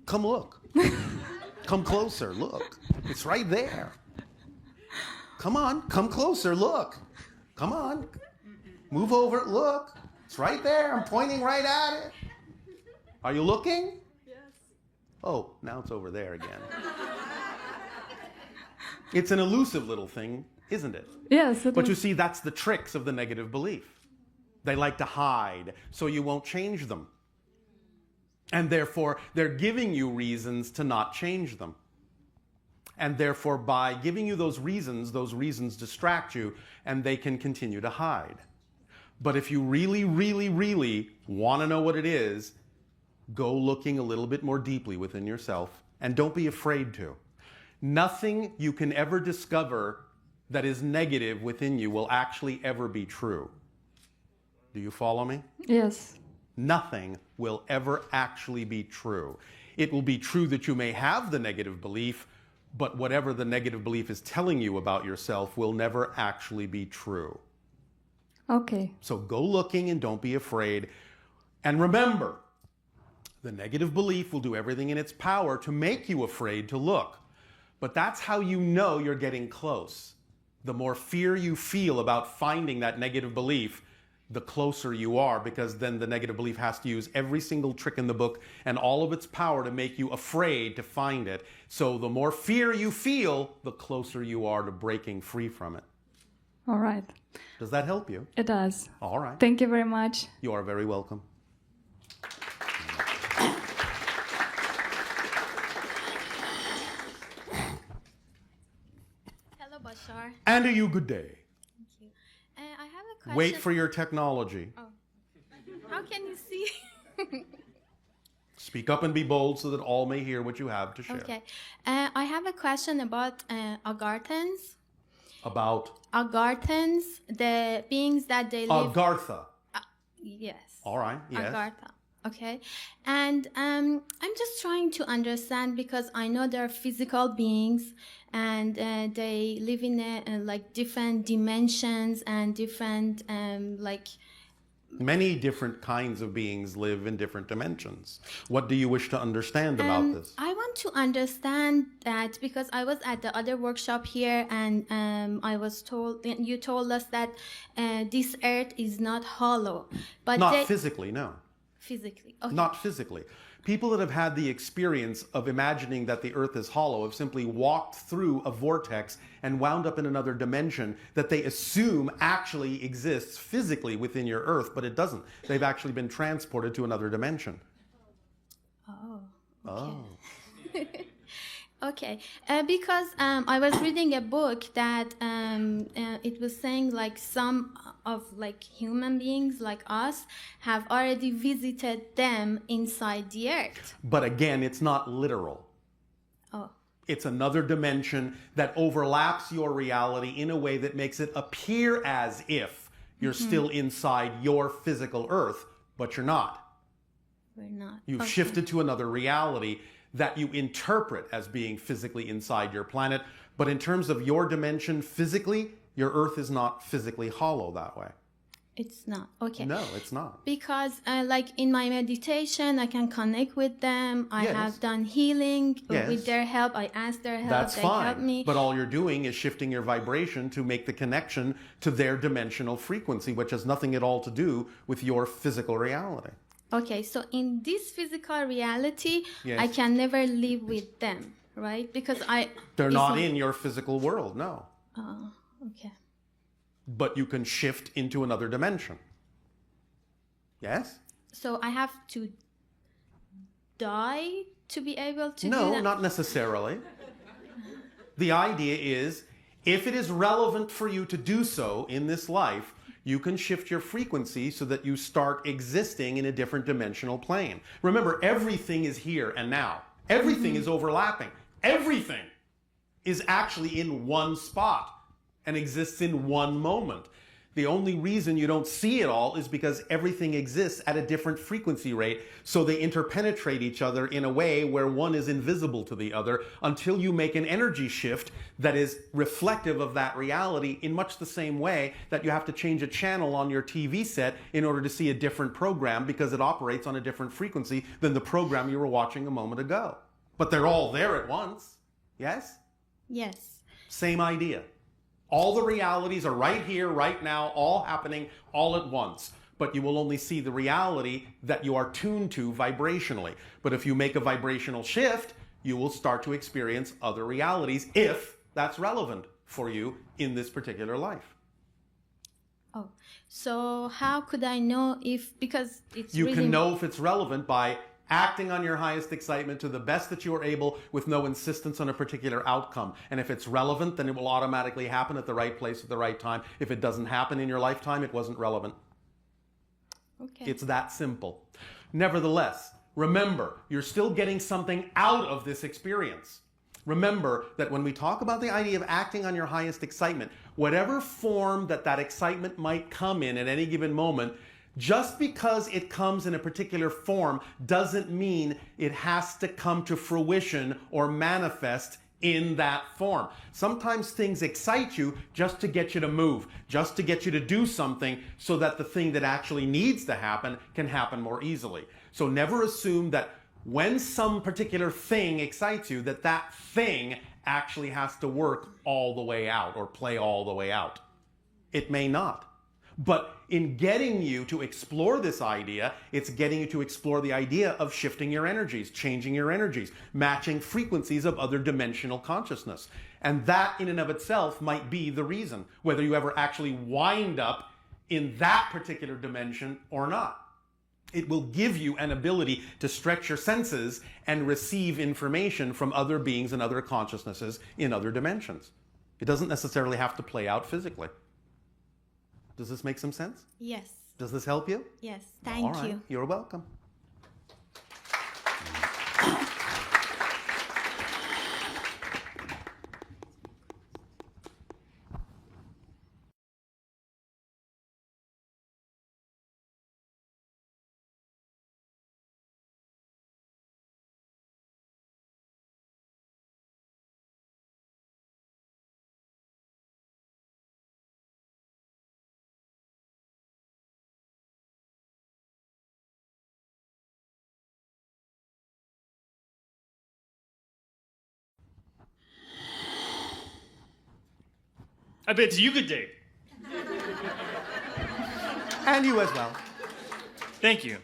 Come look. Come closer, look. It's right there. Come on, come closer, look. Come on. Move over, look. It's right there. I'm pointing right at it. Are you looking? Yes. Oh, now it's over there again. It's an elusive little thing, isn't it? Yes, it But you is. see, that's the tricks of the negative belief. They like to hide, so you won't change them. And therefore, they're giving you reasons to not change them. And therefore, by giving you those reasons distract you, and they can continue to hide. But if you really, really, really want to know what it is, go looking a little bit more deeply within yourself, and don't be afraid to. Nothing you can ever discover that is negative within you will actually ever be true. Do you follow me? Yes. Nothing will ever actually be true. It will be true that you may have the negative belief, but whatever the negative belief is telling you about yourself will never actually be true. Okay. So go looking and don't be afraid. And remember, the negative belief will do everything in its power to make you afraid to look. But that's how you know you're getting close. The more fear you feel about finding that negative belief, the closer you are, because then the negative belief has to use every single trick in the book and all of its power to make you afraid to find it. So the more fear you feel, the closer you are to breaking free from it. All right. Does that help you? It does. All right. Thank you very much. You are very welcome. Hello, Bashar. And to you, good day. Thank you. I have a question. Wait for your technology. How can you see? Speak up and be bold so that all may hear what you have to share. Okay. I have a question about Agarthans. About Agarthans, the beings that they live. Agartha. Yes. All right. Yes. Agartha. Okay. And I'm just trying to understand, because I know they're physical beings and they live in like different dimensions and different like. Many different kinds of beings live in different dimensions. What do you wish to understand about this? I want to understand that, because I was at the other workshop here and you told us that this earth is not hollow. But Not physically, no. physically. Okay. Not physically. People that have had the experience of imagining that the earth is hollow have simply walked through a vortex and wound up in another dimension that they assume actually exists physically within your earth, but it doesn't. They've actually been transported to another dimension. Oh. Oh. Okay, because I was reading a book that it was saying like some of like human beings like us have already visited them inside the earth. But again, it's not literal. Oh. It's another dimension that overlaps your reality in a way that makes it appear as if you're still inside your physical earth, but you're not. We're not. You've Okay. shifted to another reality that you interpret as being physically inside your planet. But in terms of your dimension physically, your earth is not physically hollow that way. It's not. Okay. No, it's not. Because like in my meditation, I can connect with them. I Yes. have done healing Yes. with their help. I ask their help. That's they help fine. me. But all you're doing is shifting your vibration to make the connection to their dimensional frequency, which has nothing at all to do with your physical reality. Okay, so in this physical reality, Yes. I can never live with them, right? Because They're it's not in your physical world, no. Okay. But you can shift into another dimension. Yes? So I have to die to be able to do No, that? not necessarily. The idea is, if it is relevant for you to do so in this life, you can shift your frequency so that you start existing in a different dimensional plane. Remember, everything is here and now. Everything is overlapping. Everything is actually in one spot and exists in one moment. The only reason you don't see it all is because everything exists at a different frequency rate, so they interpenetrate each other in a way where one is invisible to the other until you make an energy shift that is reflective of that reality in much the same way that you have to change a channel on your TV set in order to see a different program because it operates on a different frequency than the program you were watching a moment ago. But they're all there at once. Yes? Yes. Same idea. All the realities are right here, right now, all happening all at once. But you will only see the reality that you are tuned to vibrationally. But if you make a vibrational shift, you will start to experience other realities if that's relevant for you in this particular life. Oh, so how could I know if, because it's You really... can know if it's relevant by acting on your highest excitement to the best that you are able with no insistence on a particular outcome. And if it's relevant, then it will automatically happen at the right place at the right time. If it doesn't happen in your lifetime, it wasn't relevant. Okay. It's that simple. Nevertheless, remember, you're still getting something out of this experience. Remember that when we talk about the idea of acting on your highest excitement, whatever form that excitement might come in at any given moment, just because it comes in a particular form doesn't mean it has to come to fruition or manifest in that form. Sometimes things excite you just to get you to move, just to get you to do something so that the thing that actually needs to happen can happen more easily. So never assume that when some particular thing excites you, that thing actually has to work all the way out or play all the way out. It may not. But in getting you to explore this idea, it's getting you to explore the idea of shifting your energies, changing your energies, matching frequencies of other dimensional consciousness. And that in and of itself might be the reason, whether you ever actually wind up in that particular dimension or not. It will give you an ability to stretch your senses and receive information from other beings and other consciousnesses in other dimensions. It doesn't necessarily have to play out physically. Does this make some sense? Yes. Does this help you? Yes. All Thank right. you. You're welcome. I bid you good day. And you as well. Thank you.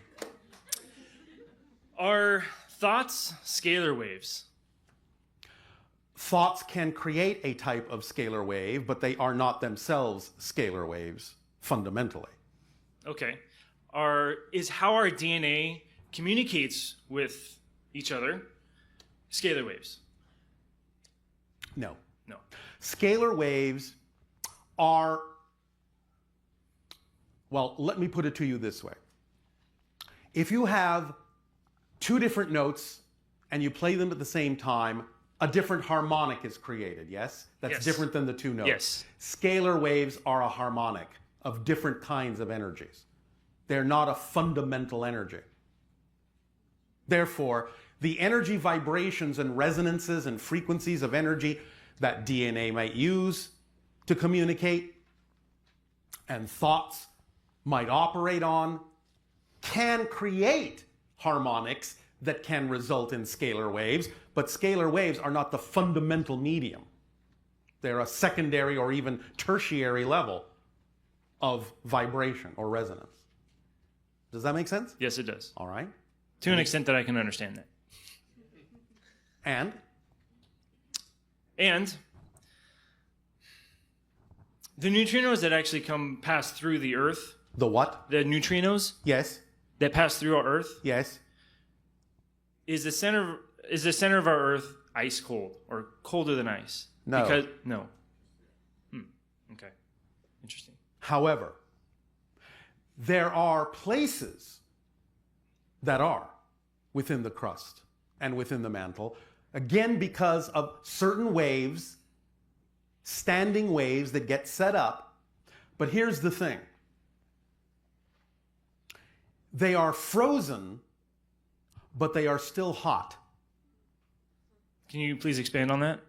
Are thoughts scalar waves? Thoughts can create a type of scalar wave, but they are not themselves scalar waves, fundamentally. Okay. Is how our DNA communicates with each other scalar waves? No. No. Scalar waves are, well, let me put it to you this way. If you have two different notes and you play them at the same time, a different harmonic is created, yes? That's Yes. different than the two notes. Yes. Scalar waves are a harmonic of different kinds of energies. They're not a fundamental energy. Therefore, the energy vibrations and resonances and frequencies of energy that DNA might use to communicate and thoughts might operate on can create harmonics that can result in scalar waves, but scalar waves are not the fundamental medium. They're a secondary or even tertiary level of vibration or resonance. Does that make sense? Yes, it does. All right. To an extent that I can understand that. And And the neutrinos that actually pass through the Earth, the what? the neutrinos Yes. that pass through our Earth, Yes. is the center of our Earth ice cold or colder than ice? No. No. Okay. Interesting. However, there are places that are within the crust and within the mantle, again because of certain waves, standing waves that get set up. But here's the thing. They are frozen, but they are still hot. Can you please expand on that?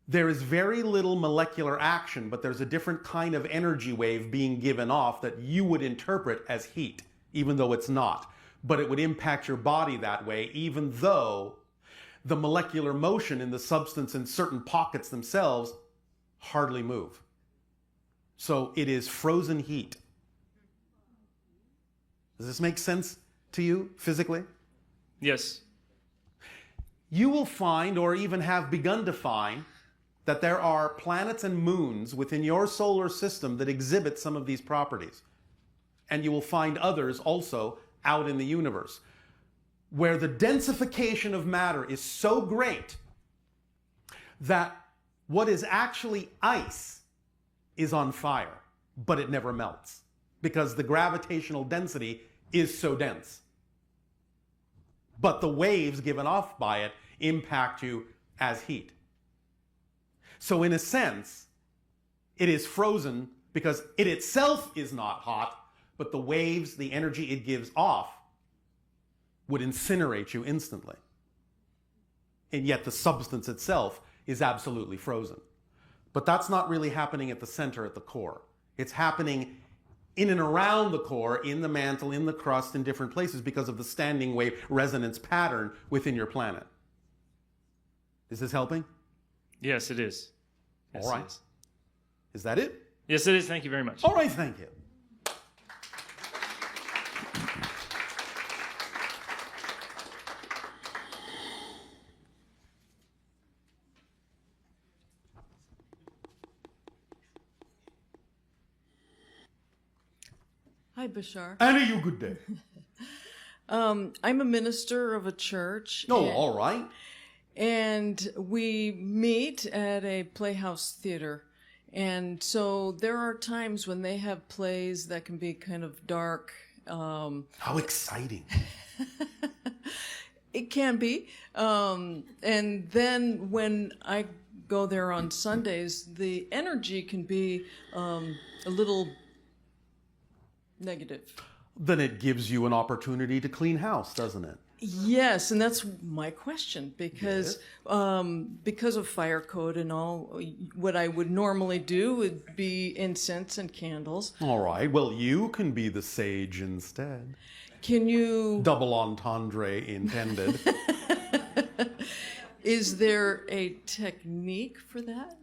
There is very little molecular action, but there's a different kind of energy wave being given off that you would interpret as heat, even though it's not. But it would impact your body that way, even though the molecular motion in the substance in certain pockets themselves hardly move. So it is frozen heat. Does this make sense to you physically? Yes. You will find, or even have begun to find, that there are planets and moons within your solar system that exhibit some of these properties. And you will find others also out in the universe, where the densification of matter is so great that what is actually ice is on fire, but it never melts, because the gravitational density is so dense. But the waves given off by it impact you as heat. So in a sense, it is frozen because it itself is not hot, but the waves, the energy it gives off, would incinerate you instantly. And yet the substance itself is absolutely frozen. But that's not really happening at the center, at the core. It's happening in and around the core, in the mantle, in the crust, in different places because of the standing wave resonance pattern within your planet. Is this helping? Yes, it is. Yes, All right. It is. Is that it? Yes, it is. Thank you very much. All right, thank you. Hi, Bashar. Anna, you good day. I'm a minister of a church. Oh, all right. And we meet at a playhouse theater. And so there are times when they have plays that can be kind of dark. How exciting. It can be. And then when I go there on Sundays, the energy can be a little negative. Then it gives you an opportunity to clean house, doesn't it? Yes, and that's my question because of fire code and all, what I would normally do would be incense and candles. All right. Well, you can be the sage instead. Can you? Double entendre intended. Is there a technique for that?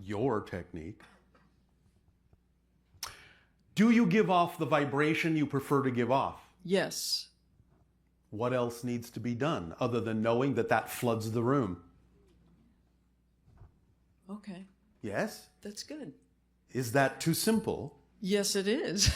Your technique. Do you give off the vibration you prefer to give off? Yes. What else needs to be done other than knowing that that floods the room? Okay, Yes? that's good. Is that too simple? Yes, it is.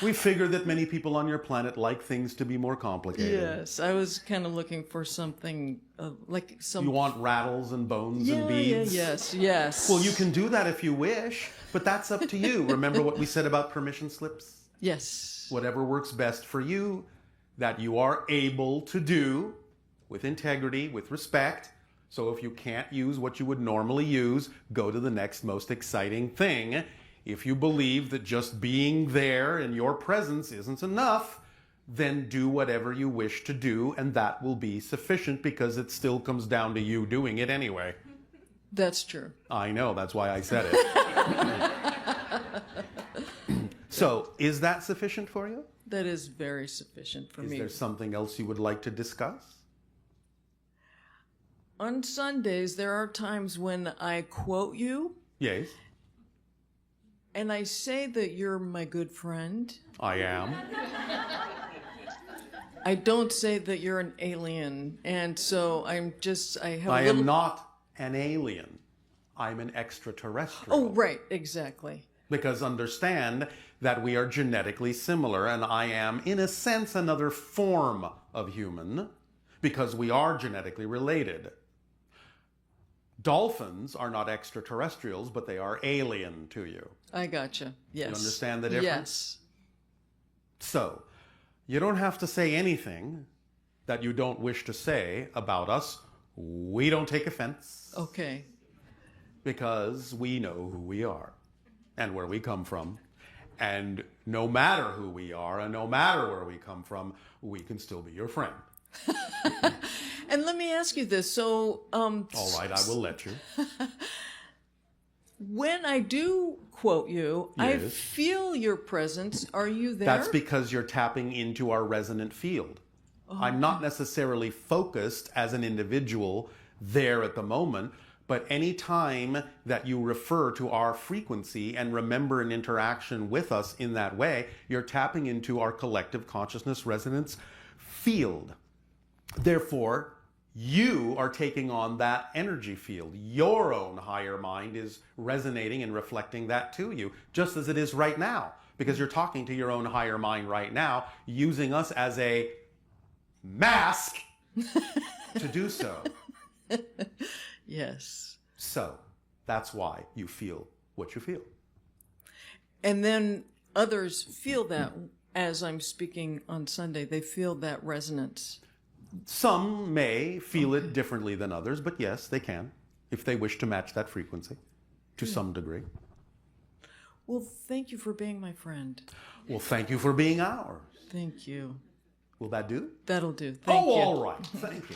We figure that many people on your planet like things to be more complicated. Yes, I was kind of looking for something like some. You want rattles and bones and beads? Yes. Well, you can do that if you wish, but that's up to you. Remember what we said about permission slips? Yes. Whatever works best for you, that you are able to do with integrity, with respect. So if you can't use what you would normally use, go to the next most exciting thing. If you believe that just being there in your presence isn't enough, then do whatever you wish to do, and that will be sufficient because it still comes down to you doing it anyway. That's true. I know, that's why I said it. So, is that sufficient for you? That is very sufficient for me. Is there something else you would like to discuss? On Sundays, there are times when I quote you. Yes. And I say that you're my good friend. I am. I don't say that you're an alien. And so I have I am not an alien. I'm an extraterrestrial. Oh, right, exactly. Because understand that we are genetically similar, and I am, in a sense, another form of human, because we are genetically related. Dolphins are not extraterrestrials, but they are alien to you. I gotcha. Yes. You understand the difference? Yes. So, you don't have to say anything that you don't wish to say about us. We don't take offense. Okay. Because we know who we are and where we come from. And no matter who we are and no matter where we come from, we can still be your friend. And let me ask you this. So, all right, I will let you. When I do quote you, I Yes. feel your presence. Are you there? That's because you're tapping into our resonant field. I'm not necessarily focused as an individual there at the moment, but any time that you refer to our frequency and remember an interaction with us in that way, you're tapping into our collective consciousness resonance field. Therefore, you are taking on that energy field. Your own higher mind is resonating and reflecting that to you, just as it is right now, because you're talking to your own higher mind right now, using us as a mask to do so. Yes. So, that's why you feel what you feel. And then others feel that as I'm speaking on Sunday, they feel that resonance. Some may feel it differently than others, but yes, they can, if they wish to match that frequency to some degree. Well, thank you for being my friend. Well, thank you for being ours. Thank you. Will that do? That'll do. Thank you. All right. Thank you.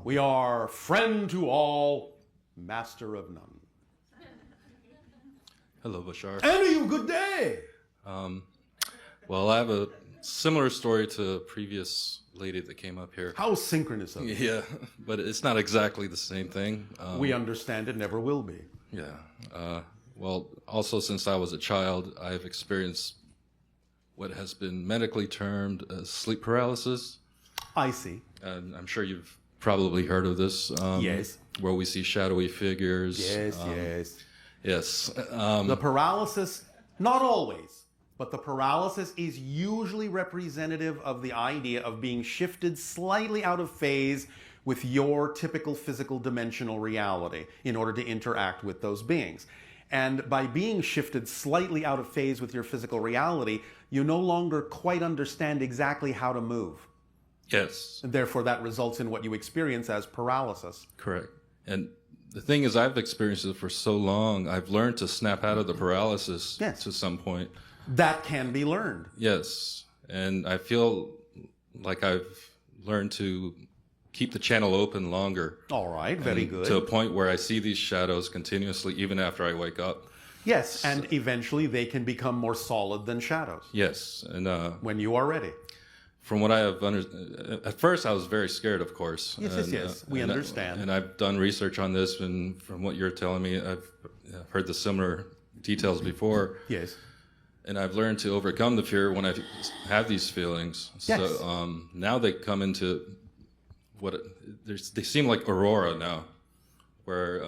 We are friend to all, master of none. Hello, Bashar. And you, good day. Well, I have a similar story to a previous lady that came up here. How synchronous of you. Yeah, but it's not exactly the same thing. We understand it never will be. Yeah. Well, also since I was a child, I've experienced what has been medically termed sleep paralysis. I see. And I'm sure you've probably heard of this. Yes. Where we see shadowy figures. Yes. Yes. The paralysis, not always, but the paralysis is usually representative of the idea of being shifted slightly out of phase with your typical physical dimensional reality in order to interact with those beings. And by being shifted slightly out of phase with your physical reality, you no longer quite understand exactly how to move. Yes. And therefore, that results in what you experience as paralysis. Correct. And the thing is, I've experienced it for so long, I've learned to snap out of the paralysis to some point. That can be learned. Yes. And I feel like I've learned to keep the channel open longer. All right, very good. To a point where I see these shadows continuously, even after I wake up. Yes, and eventually they can become more solid than shadows. Yes. And when you are ready. from what I have at first I was very scared, of course. Yes. We understand. And I've done research on this, and from what you're telling me, I've heard the similar details before. Yes. And I've learned to overcome the fear when I have these feelings. Yes. So now they come into they seem like aurora now, where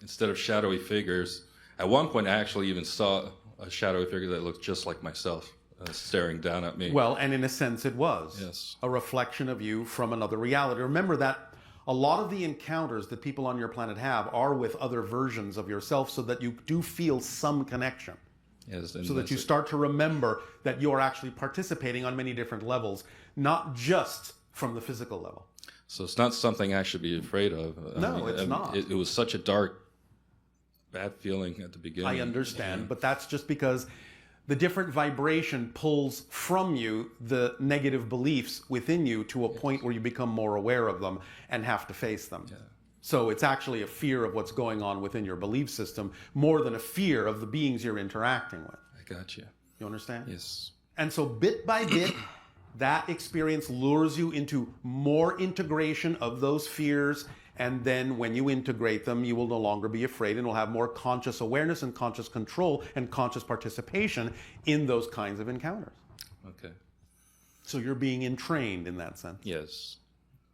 instead of shadowy figures, at one point I actually even saw a shadowy figure that looked just like myself, staring down at me. Well, and in a sense it was. Yes. A reflection of you from another reality. Remember that a lot of the encounters that people on your planet have are with other versions of yourself, so that you do feel some connection. Yes, so that you start to remember that you're actually participating on many different levels, not just from the physical level. So it's not something I should be afraid of. No, it's not. It was such a dark, bad feeling at the beginning. I understand, but that's just because the different vibration pulls from you the negative beliefs within you to a point where you become more aware of them and have to face them. Yeah. So it's actually a fear of what's going on within your belief system more than a fear of the beings you're interacting with. I got you. You understand? Yes. And so bit by bit, that experience lures you into more integration of those fears. And then when you integrate them, you will no longer be afraid and will have more conscious awareness and conscious control and conscious participation in those kinds of encounters. Okay. So you're being entrained in that sense. Yes.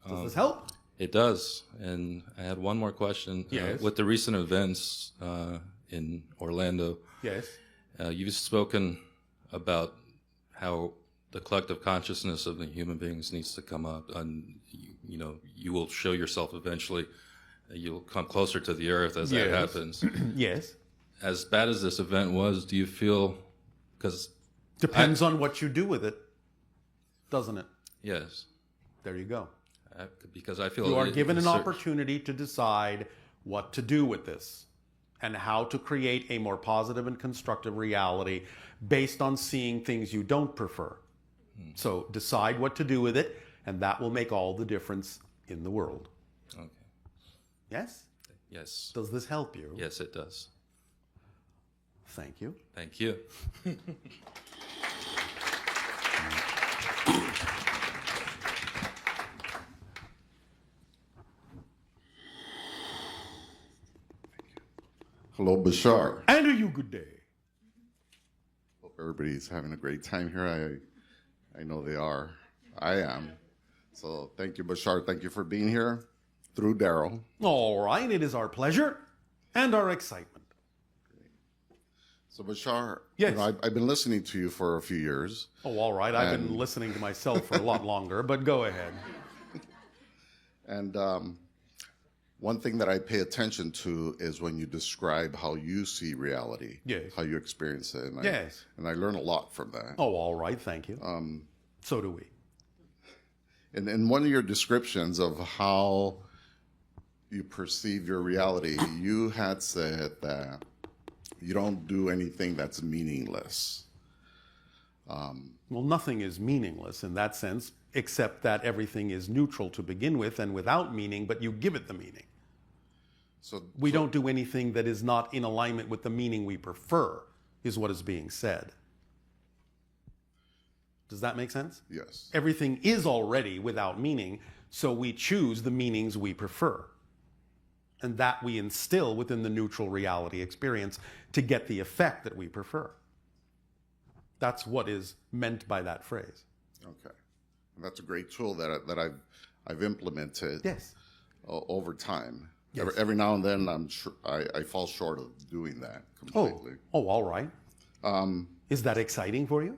Does this help? It does. And I had one more question. Yes. With the recent events in Orlando, yes, you've spoken about how the collective consciousness of the human beings needs to come up, and you will show yourself eventually. You'll come closer to the earth as that happens. Yes. As bad as this event was, do you feel? Because depends on what you do with it, doesn't it? Yes. There you go. Because I feel you are given an opportunity to decide what to do with this and how to create a more positive and constructive reality based on seeing things you don't prefer. So decide what to do with it, and that will make all the difference in the world. Okay. Yes? Yes. Does this help you? Yes, it does. Thank you. Thank you. Hello, Bashar. And a you good day. Hope everybody's having a great time here. I know they are. I am. So thank you, Bashar. Thank you for being here through Darryl. All right. It is our pleasure and our excitement. So Bashar, yes. I've been listening to you for a few years. Oh, all right. I've been listening to myself for a lot longer, but go ahead. And one thing that I pay attention to is when you describe how you see reality, yes, how you experience it. And yes. And I learn a lot from that. Oh, all right. Thank you. So do we. In one of your descriptions of how you perceive your reality, you had said that you don't do anything that's meaningless. Well, nothing is meaningless in that sense, except that everything is neutral to begin with and without meaning, but you give it the meaning. So we don't do anything that is not in alignment with the meaning we prefer, is what is being said. Does that make sense? Yes. Everything is already without meaning, so we choose the meanings we prefer. And that we instill within the neutral reality experience to get the effect that we prefer. That's what is meant by that phrase. Okay. And that's a great tool that I've implemented over time. Yes. Every now and then I fall short of doing that completely. Oh, all right. Is that exciting for you?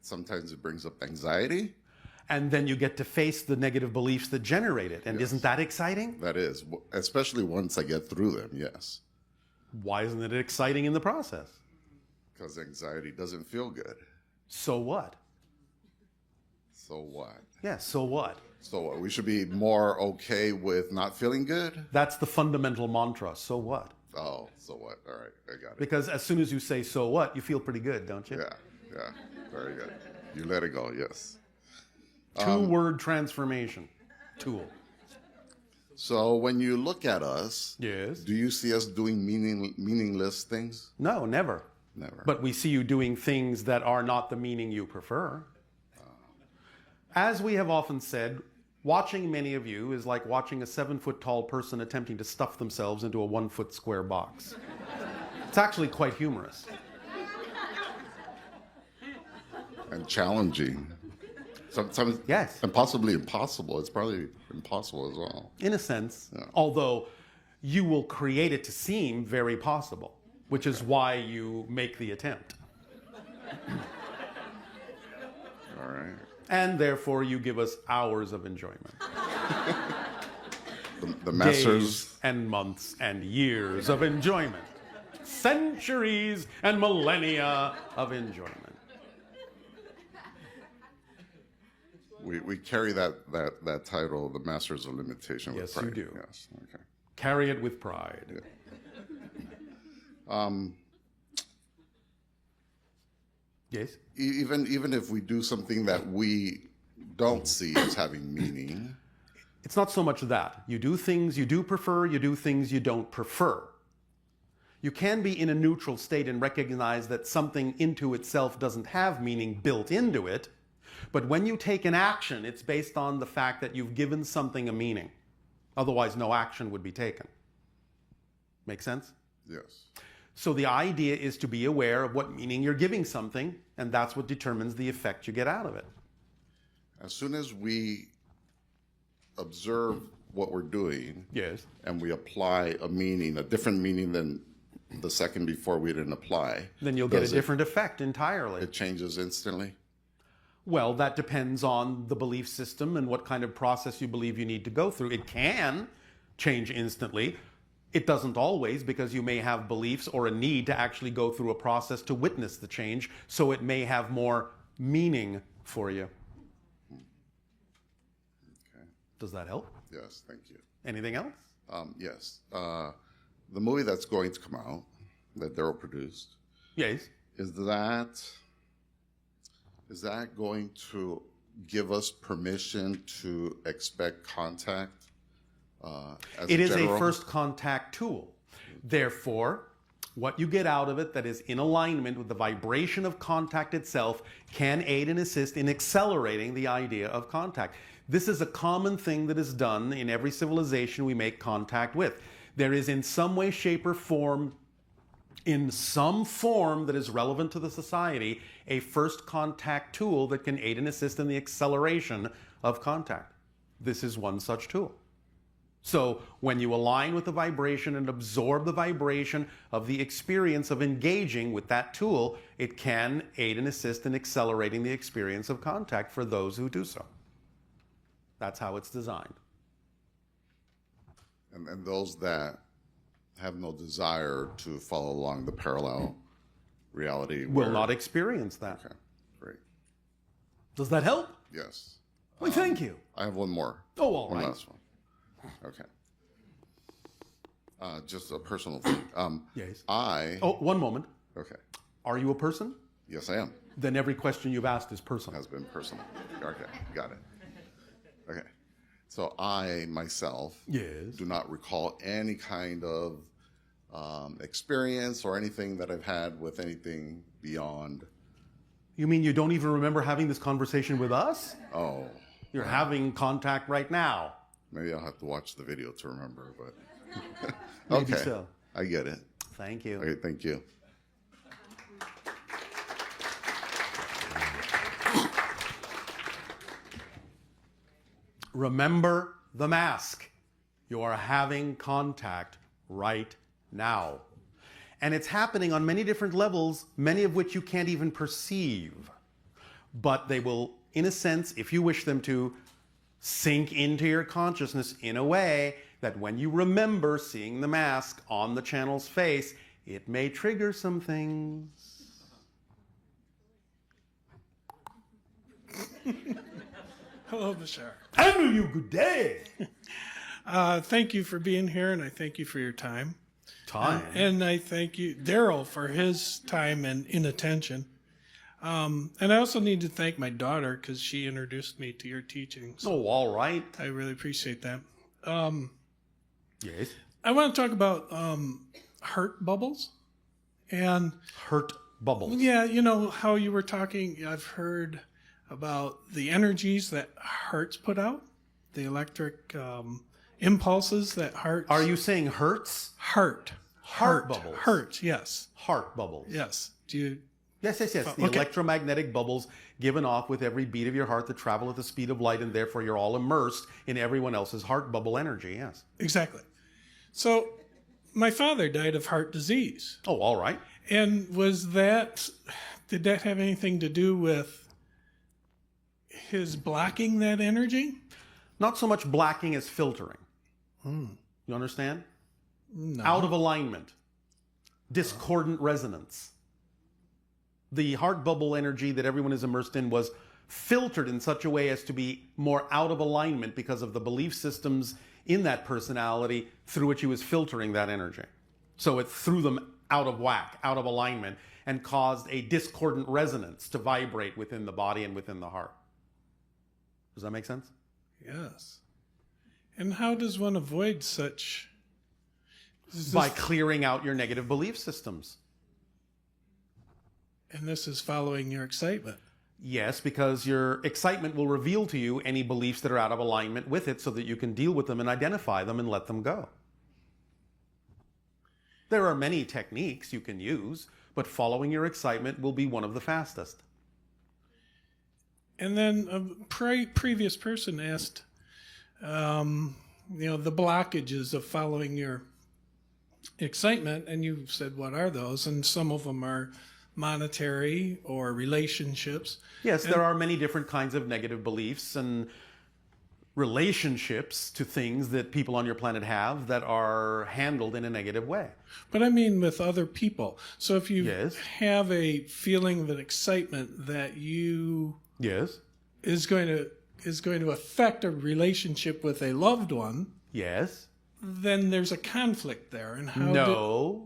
Sometimes it brings up anxiety. And then you get to face the negative beliefs that generate it. And yes. Isn't that exciting? That is, especially once I get through them, yes. Why isn't it exciting in the process? Because anxiety doesn't feel good. So what? So what? Yeah, so what? So what? We should be more okay with not feeling good? That's the fundamental mantra. So what? Oh, so what? All right, I got it. Because as soon as you say so what, you feel pretty good, don't you? Yeah, very good. You let it go, yes. Two-word transformation tool. So when you look at us, yes, do you see us doing meaningless things? No, never. Never. But we see you doing things that are not the meaning you prefer. As we have often said, watching many of you is like watching a 7-foot-tall person attempting to stuff themselves into a 1-foot square box. It's actually quite humorous. And challenging. Sometimes, yes. And possibly impossible. It's probably impossible as well. In a sense. Yeah. Although you will create it to seem very possible, which is why you make the attempt. All right. And therefore you give us hours of enjoyment. The masters. Days and months and years of enjoyment. Centuries and millennia of enjoyment. We carry that title, the Masters of Limitation, with Yes, pride. you do. Yes, okay. Carry it with pride. Yeah. Yes? Even if we do something that we don't see as having meaning. It's not so much that. You do things you do prefer, you do things you don't prefer. You can be in a neutral state and recognize that something into itself doesn't have meaning built into it. But when you take an action, it's based on the fact that you've given something a meaning. Otherwise, no action would be taken. Make sense? Yes. So the idea is to be aware of what meaning you're giving something, and that's what determines the effect you get out of it. As soon as we observe what we're doing, yes, and we apply a meaning, a different meaning than the second before we didn't apply, then you'll get a different effect entirely. It changes instantly? Well, that depends on the belief system and what kind of process you believe you need to go through. It can change instantly. It doesn't always, because you may have beliefs or a need to actually go through a process to witness the change, so it may have more meaning for you. Okay. Does that help? Yes, thank you. Anything else? Yes. The movie that's going to come out, that Darryl produced. Yes. Is that going to give us permission to expect contact? It is a first contact tool. Therefore, what you get out of it that is in alignment with the vibration of contact itself can aid and assist in accelerating the idea of contact. This is a common thing that is done in every civilization we make contact with. There is in some way, shape, or form, in some form that is relevant to the society, a first contact tool that can aid and assist in the acceleration of contact. This is one such tool. So when you align with the vibration and absorb the vibration of the experience of engaging with that tool, it can aid and assist in accelerating the experience of contact for those who do so. That's how it's designed. And those that have no desire to follow along the parallel reality will not experience that. Okay, great. Does that help? Yes. Well, thank you. I have one more. Oh, all right. One last one. Okay. Just a personal thing. Yes. Oh, one moment. Okay. Are you a person? Yes, I am. Then every question you've asked is personal. Has been personal. Okay, got it. Okay. So I, myself, do not recall any kind of experience or anything that I've had with anything beyond. You mean you don't even remember having this conversation with us? Oh. You're having contact right now. Maybe I'll have to watch the video to remember, but Maybe okay. so. I get it. Thank you. Okay, thank you. Remember the mask. You are having contact right now. And it's happening on many different levels, many of which you can't even perceive. But they will, in a sense, if you wish them to, sink into your consciousness in a way that when you remember seeing the mask on the channel's face, it may trigger some things. Hello, Bashar. Hello, you good day. Thank you for being here, and I thank you for your time. And I thank you, Darryl, for his time and inattention. And I also need to thank my daughter because she introduced me to your teachings. Oh, all right. I really appreciate that. Yes. I want to talk about hurt bubbles. And hurt bubbles. Yeah, you know how you were talking, I've heard about the energies that hearts put out, the electric impulses that hearts... Are you saying hertz? Heart bubbles. Heart, yes. Heart bubbles. Yes. Do you... Yes. The electromagnetic bubbles given off with every beat of your heart that travel at the speed of light, and therefore you're all immersed in everyone else's heart bubble energy, yes. Exactly. So my father died of heart disease. Oh, all right. And did that have anything to do with his blocking that energy? Not so much blacking as filtering. You understand? No. Out of alignment. Discordant resonance. The heart bubble energy that everyone is immersed in was filtered in such a way as to be more out of alignment because of the belief systems in that personality through which he was filtering that energy. So it threw them out of whack, out of alignment, and caused a discordant resonance to vibrate within the body and within the heart. Does that make sense? Yes. And how does one avoid such... By clearing out your negative belief systems. And this is following your excitement. Yes, because your excitement will reveal to you any beliefs that are out of alignment with it so that you can deal with them and identify them and let them go. There are many techniques you can use, but following your excitement will be one of the fastest. And then a previous person asked, the blockages of following your excitement, and you said, what are those? And some of them are monetary or relationships. Yes, there are many different kinds of negative beliefs and relationships to things that people on your planet have that are handled in a negative way. But I mean with other people. So if you have a feeling of an excitement that you is going to affect a relationship with a loved one, then there's a conflict there. And how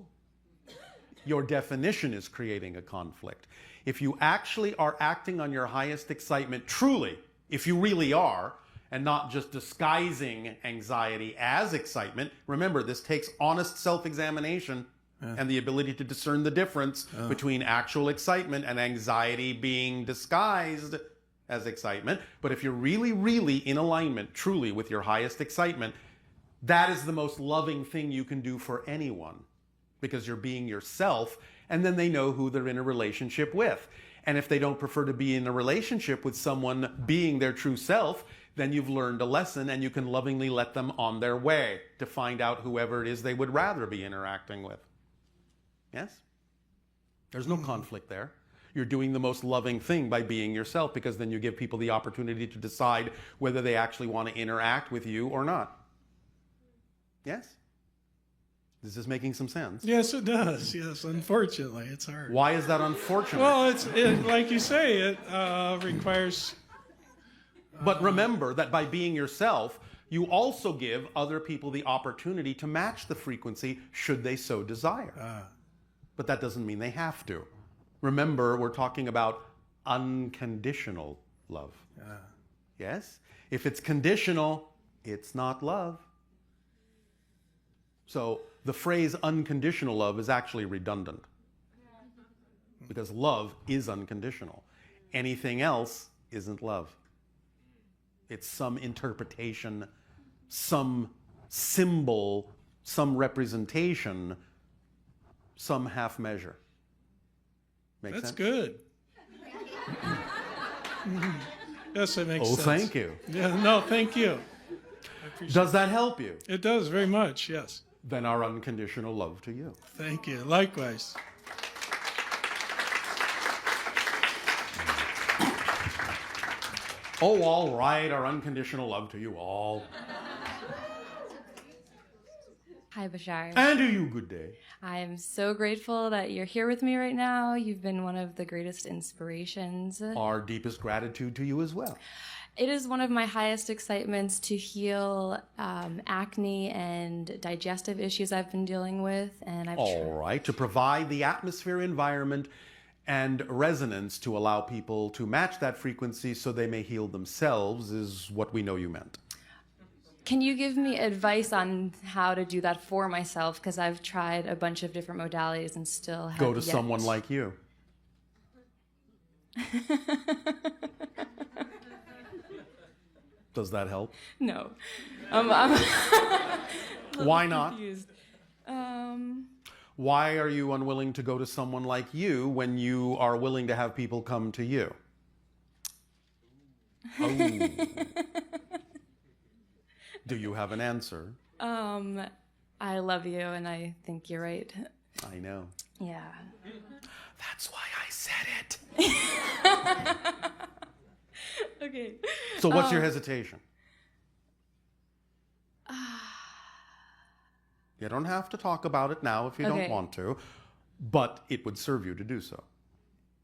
your definition is creating a conflict. If you actually are acting on your highest excitement, truly, if you really are, and not just disguising anxiety as excitement, remember, this takes honest self-examination and the ability to discern the difference between actual excitement and anxiety being disguised as excitement. But if you're really, really in alignment, truly, with your highest excitement, that is the most loving thing you can do for anyone. Because you're being yourself, and then they know who they're in a relationship with. And if they don't prefer to be in a relationship with someone being their true self, then you've learned a lesson and you can lovingly let them on their way to find out whoever it is they would rather be interacting with. Yes? There's no conflict there. You're doing the most loving thing by being yourself, because then you give people the opportunity to decide whether they actually want to interact with you or not. Yes? Is this making some sense? Yes, it does. Yes, unfortunately, it's hard. Why is that unfortunate? Well, like you say, it requires... But remember that by being yourself, you also give other people the opportunity to match the frequency should they so desire. But that doesn't mean they have to. Remember, we're talking about unconditional love. Yes? If it's conditional, it's not love. So the phrase unconditional love is actually redundant, because love is unconditional. Anything else isn't love. It's some interpretation, some symbol, some representation, some half measure. Make sense? That's good. Yes, it makes sense. Oh, thank you. Yeah, no, thank you. Does that help you? It does very much, yes. Then our unconditional love to you. Thank you. Likewise. Oh, all right. Our unconditional love to you all. Hi, Bashar. And to you, good day. I am so grateful that you're here with me right now. You've been one of the greatest inspirations. Our deepest gratitude to you as well. It is one of my highest excitements to heal acne and digestive issues I've been dealing with. And All right, to provide the atmosphere, environment, and resonance to allow people to match that frequency so they may heal themselves is what we know you meant. Can you give me advice on how to do that for myself? Because I've tried a bunch of different modalities and still have Go to someone like you. Does that help? No. I'm Why not? confused. Why are you unwilling to go to someone like you when you are willing to have people come to you? Oh. Do you have an answer? I love you, and I think you're right. I know. Yeah. That's why I said it. Okay. So what's your hesitation? You don't have to talk about it now if you don't want to, but it would serve you to do so.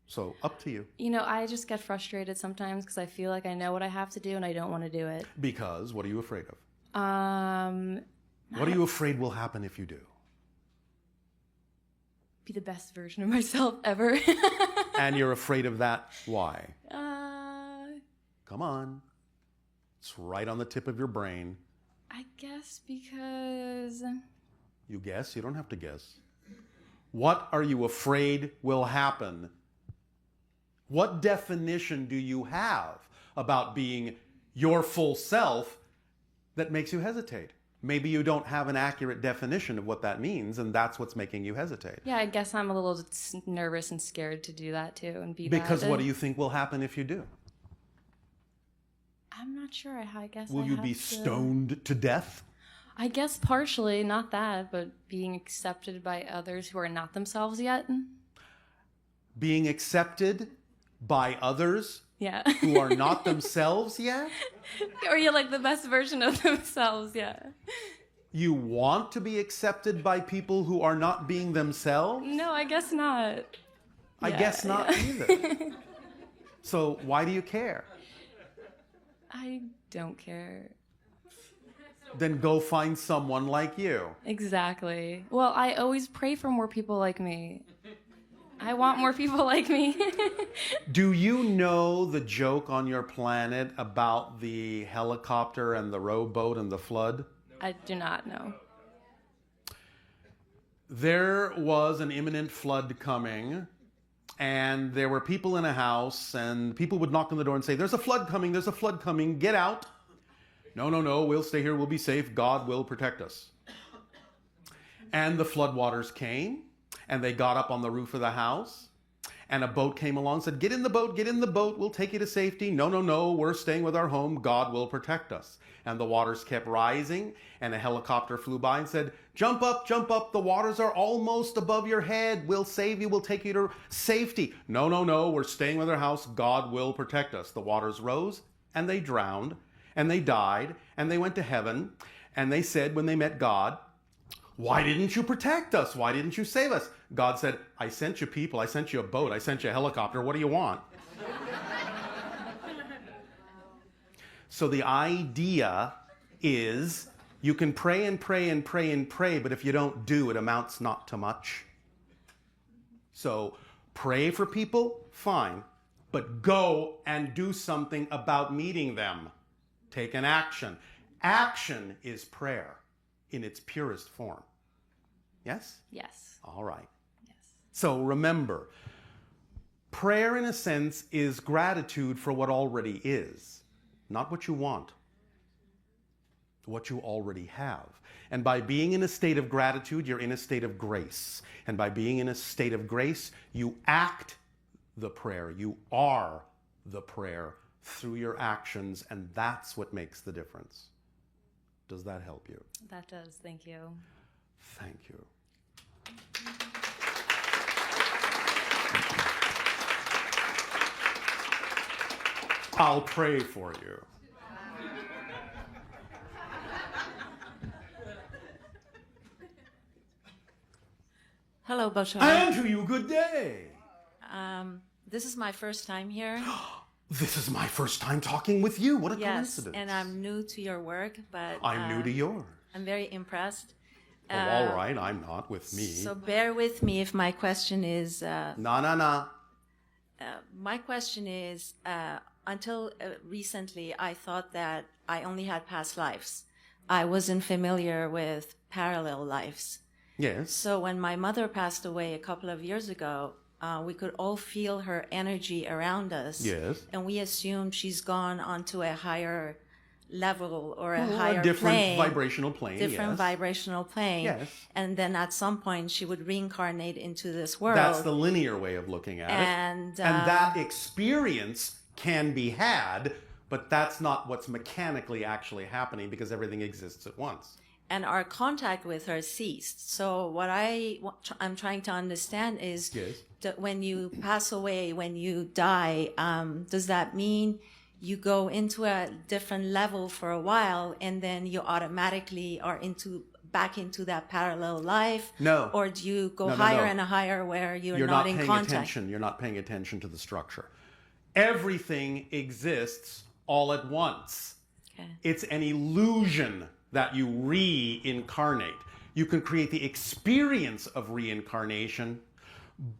So up to you. You know, I just get frustrated sometimes because I feel like I know what I have to do and I don't want to do it. Because what are you afraid of? What are you afraid will happen if you do? Be the best version of myself ever. And you're afraid of that. Why? Come on. It's right on the tip of your brain. I guess because... You guess? You don't have to guess. What are you afraid will happen? What definition do you have about being your full self that makes you hesitate? Maybe you don't have an accurate definition of what that means, and that's what's making you hesitate. Yeah, I guess I'm a little nervous and scared to do that too and be Because that. what do you think will happen if you do? I'm not sure. I guess Will you be stoned to death? I guess partially, not that, but being accepted by others who are not themselves yet. Being accepted by others Yeah. who are not themselves yet? Or you're like the best version of themselves, yeah. You want to be accepted by people who are not being themselves? No, I guess not. I guess not either. So why do you care? I don't care. Then go find someone like you. Exactly. Well, I always pray for more people like me. I want more people like me. Do you know the joke on your planet about the helicopter and the rowboat and the flood? I do not know. There was an imminent flood coming, and there were people in a house, and people would knock on the door and say, "There's a flood coming, there's a flood coming, get out." No, no, no, we'll stay here, we'll be safe, God will protect us. And the floodwaters came, and they got up on the roof of the house, and a boat came along and said, get in the boat, we'll take you to safety. No, no, no, we're staying with our home, God will protect us. And the waters kept rising, and a helicopter flew by and said, jump up, the waters are almost above your head, we'll save you, we'll take you to safety. No, no, no, we're staying with our house, God will protect us. The waters rose, and they drowned, and they died, and they went to heaven, and they said when they met God, why didn't you protect us? Why didn't you save us? God said, I sent you people, I sent you a boat, I sent you a helicopter, what do you want? So the idea is you can pray and pray and pray and pray, but if you don't do, it amounts not to much. So pray for people, fine, but go and do something about meeting them. Take an action. Action is prayer in its purest form. Yes? Yes. All right. Yes. So remember, prayer in a sense is gratitude for what already is, not what you want, what you already have. And by being in a state of gratitude, you're in a state of grace. And by being in a state of grace, you act the prayer. You are the prayer through your actions, and that's what makes the difference. Does that help you? That does. Thank you. Thank you. I'll pray for you. Hello, Bashar. And to you, good day. This is my first time here. This is my first time talking with you. What a Yes, coincidence. and I'm new to your work, but I'm new to yours. I'm very impressed. Oh, all right, I'm not with me. So bear with me if my question is. No. My question is, until recently, I thought that I only had past lives. I wasn't familiar with parallel lives. Yes. So when my mother passed away a couple of years ago, we could all feel her energy around us. Yes. And we assume she's gone onto a higher level or a Well, higher a different plane. vibrational plane, Different yes. vibrational plane. Yes. And then at some point she would reincarnate into this world. That's the linear way of looking at And, it. And that experience can be had, but that's not what's mechanically actually happening because everything exists at once. And our contact with her ceased. So what I'm trying to understand is that when you pass away, when you die, does that mean you go into a different level for a while and then you automatically are back into that parallel life? No. Or do you go No. higher and higher where you're not in paying contact? attention. You're not paying attention to the structure. Everything exists all at once. Okay. It's an illusion that you reincarnate. You can create the experience of reincarnation,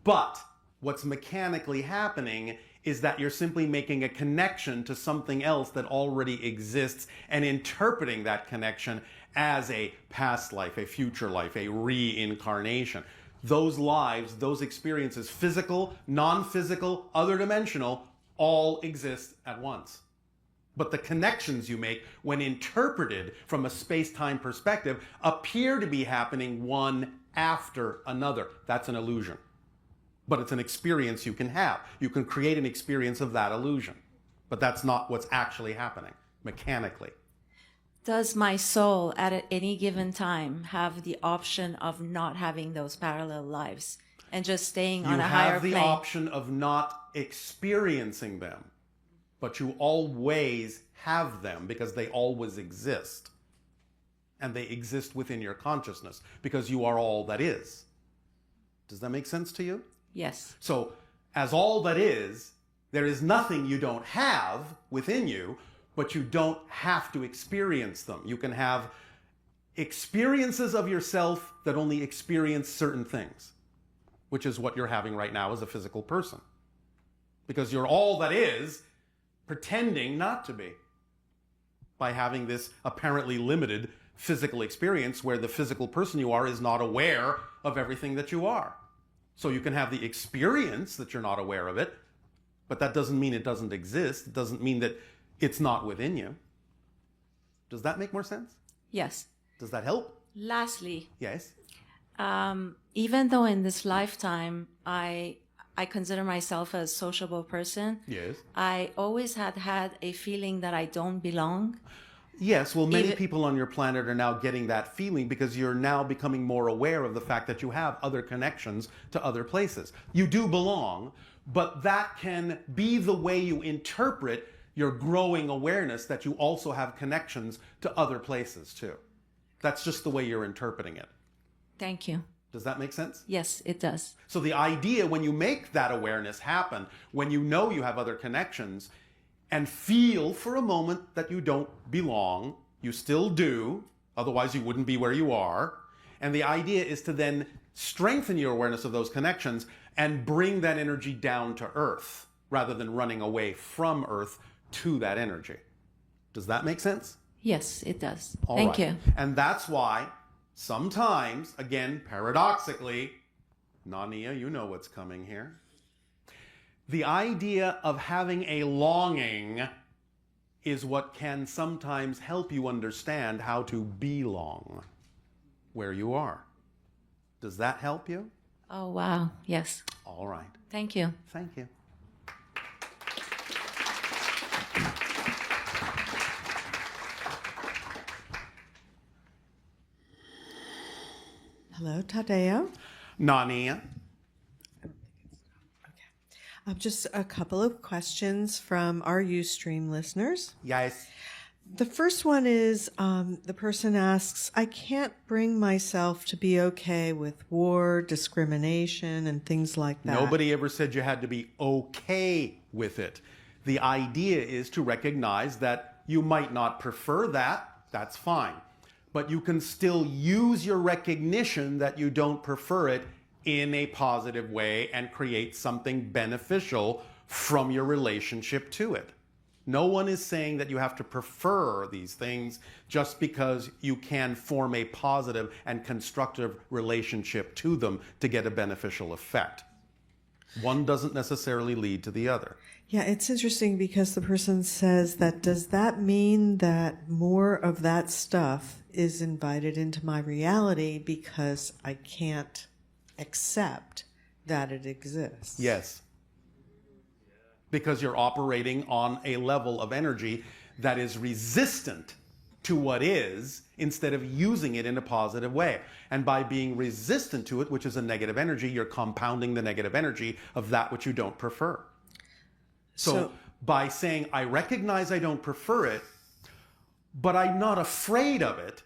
but what's mechanically happening is that you're simply making a connection to something else that already exists and interpreting that connection as a past life, a future life, a reincarnation. Those lives, those experiences, physical, non-physical, other dimensional, all exist at once. But the connections you make when interpreted from a space-time perspective appear to be happening one after another. That's an illusion. But it's an experience you can have. You can create an experience of that illusion. But that's not what's actually happening mechanically. Does my soul at any given time have the option of not having those parallel lives and just staying on a higher You have the plane? option of not experiencing them, but you always have them because they always exist. And they exist within your consciousness because you are all that is. Does that make sense to you? Yes. So, as all that is, there is nothing you don't have within you, but you don't have to experience them. You can have experiences of yourself that only experience certain things, which is what you're having right now as a physical person. Because you're all that is, pretending not to be, by having this apparently limited physical experience where the physical person you are is not aware of everything that you are. So you can have the experience that you're not aware of it, but that doesn't mean it doesn't exist. It doesn't mean that it's not within you. Does that make more sense? Yes. Does that help? Lastly, Yes. even though in this lifetime I consider myself a sociable person, Yes. I always had a feeling that I don't belong. Yes, well, many Even- people on your planet are now getting that feeling because you're now becoming more aware of the fact that you have other connections to other places. You do belong, but that can be the way you interpret your growing awareness that you also have connections to other places too. That's just the way you're interpreting it. Thank you. Does that make sense? Yes, it does. So the idea when you make that awareness happen, when you know you have other connections, and feel for a moment that you don't belong, you still do, otherwise you wouldn't be where you are. And the idea is to then strengthen your awareness of those connections and bring that energy down to Earth, rather than running away from Earth to that energy. Does that make sense? Yes, it does. All Thank right. you. And that's why sometimes, again, paradoxically, Nania, you know what's coming here. The idea of having a longing is what can sometimes help you understand how to belong where you are. Does that help you? Oh, wow. Yes. All right. Thank you. Thank you. Hello, Tadeo. Nania. Just a couple of questions from our Ustream listeners. Yes. The first one is the person asks, I can't bring myself to be okay with war, discrimination, and things like that. Nobody ever said you had to be okay with it. The idea is to recognize that you might not prefer that. That's fine. But you can still use your recognition that you don't prefer it in a positive way and create something beneficial from your relationship to it. No one is saying that you have to prefer these things just because you can form a positive and constructive relationship to them to get a beneficial effect. One doesn't necessarily lead to the other. Yeah, it's interesting because the person says that, does that mean that more of that stuff is invited into my reality because I can't accept that it exists? Yes. Because you're operating on a level of energy that is resistant to what is, instead of using it in a positive way. And by being resistant to it, which is a negative energy, you're compounding the negative energy of that which you don't prefer. So by saying, I recognize I don't prefer it, but I'm not afraid of it,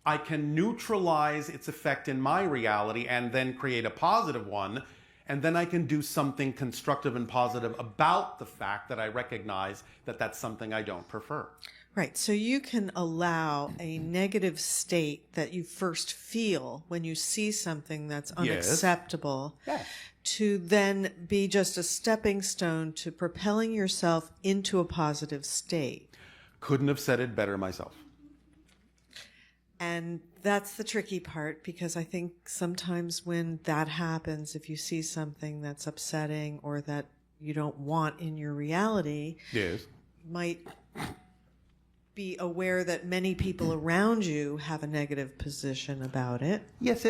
I can neutralize its effect in my reality and then create a positive one. And then I can do something constructive and positive about the fact that I recognize that that's something I don't prefer. Right. So you can allow a negative state that you first feel when you see something that's unacceptable to then be just a stepping stone to propelling yourself into a positive state. Couldn't have said it better myself. And that's the tricky part, because I think sometimes when that happens, if you see something that's upsetting or that you don't want in your reality, you might be aware that many people around you have a negative position about it. Yes.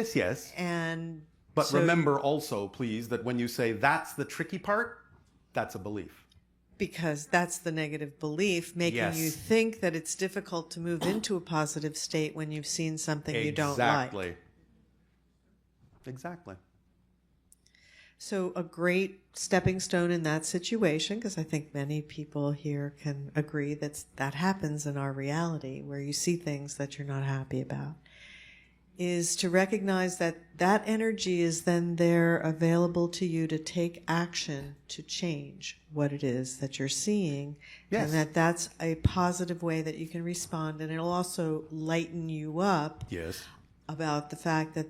But so remember also, please, that when you say that's the tricky part, that's a belief. Because that's the negative belief, making you think that it's difficult to move into a positive state when you've seen something you don't like. Exactly. So a great stepping stone in that situation, because I think many people here can agree that happens in our reality, where you see things that you're not happy about, is to recognize that that energy is then there available to you to take action to change what it is that you're seeing. And that's a positive way that you can respond. And it'll also lighten you up about the fact that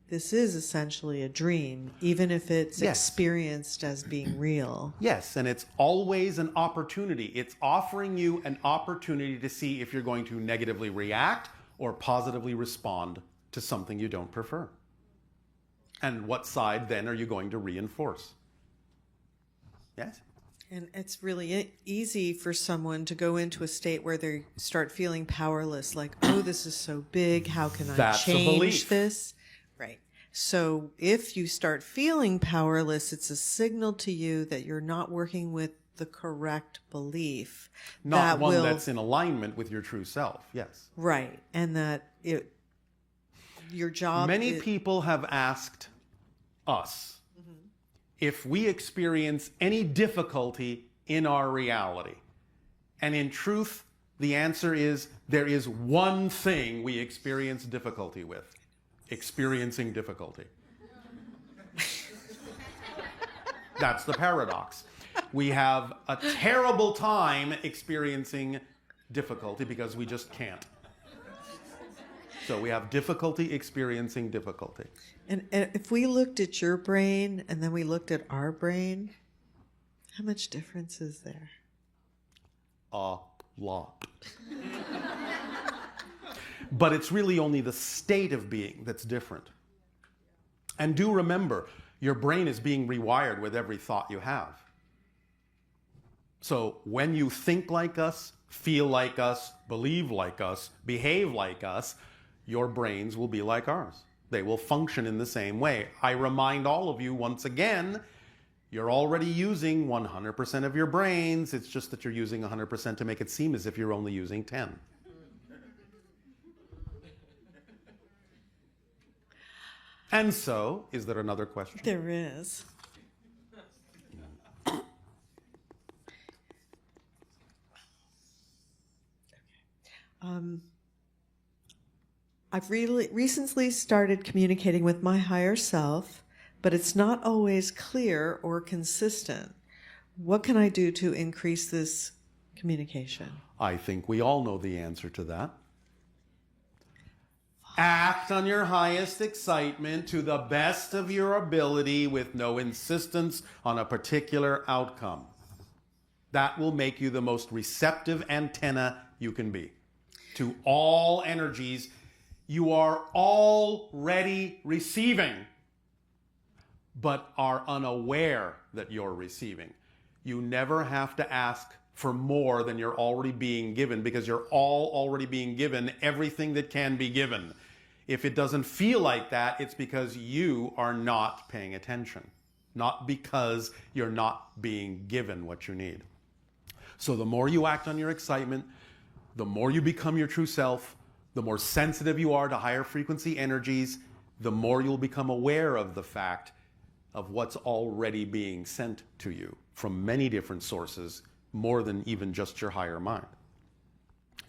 this is essentially a dream, even if it's experienced as being real. Yes, and it's always an opportunity. It's offering you an opportunity to see if you're going to negatively react or positively respond to something you don't prefer. And what side then are you going to reinforce? Yes? And it's really easy for someone to go into a state where they start feeling powerless, like, oh, this is so big, how can I change this? Right. So if you start feeling powerless, it's a signal to you that you're not working with the correct belief. Not one that's in alignment with your true self, yes. Right. And that your job... Many people have asked us if we experience any difficulty in our reality. And in truth, the answer is there is one thing we experience difficulty with: experiencing difficulty. That's the paradox. We have a terrible time experiencing difficulty because we just can't. So we have difficulty experiencing difficulty. And if we looked at your brain and then we looked at our brain, how much difference is there? A lot. But it's really only the state of being that's different. And do remember, your brain is being rewired with every thought you have. So when you think like us, feel like us, believe like us, behave like us, your brains will be like ours. They will function in the same way. I remind all of you once again, you're already using 100% of your brains. It's just that you're using 100% to make it seem as if you're only using 10. And so, is there another question? There is. I've recently started communicating with my higher self, but it's not always clear or consistent. What can I do to increase this communication? I think we all know the answer to that. Act on your highest excitement to the best of your ability with no insistence on a particular outcome. That will make you the most receptive antenna you can be to all energies you are already receiving. but are unaware that you're receiving. You never have to ask for more than you're already being given, because you're all already being given everything that can be given. If it doesn't feel like that, it's because you are not paying attention, not because you're not being given what you need. So the more you act on your excitement, the more you become your true self, the more sensitive you are to higher frequency energies, the more you'll become aware of the fact of what's already being sent to you from many different sources, more than even just your higher mind.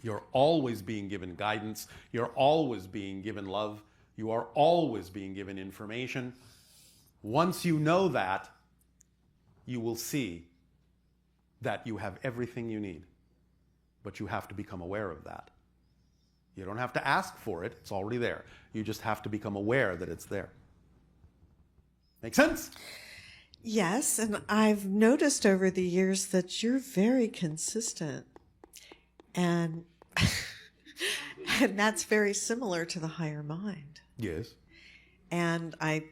You're always being given guidance. You're always being given love. You are always being given information. Once you know that, you will see that you have everything you need. But you have to become aware of that. You don't have to ask for it. It's already there. You just have to become aware that it's there. Make sense? Yes, and I've noticed over the years that you're very consistent. And and that's very similar to the higher mind. Yes. And I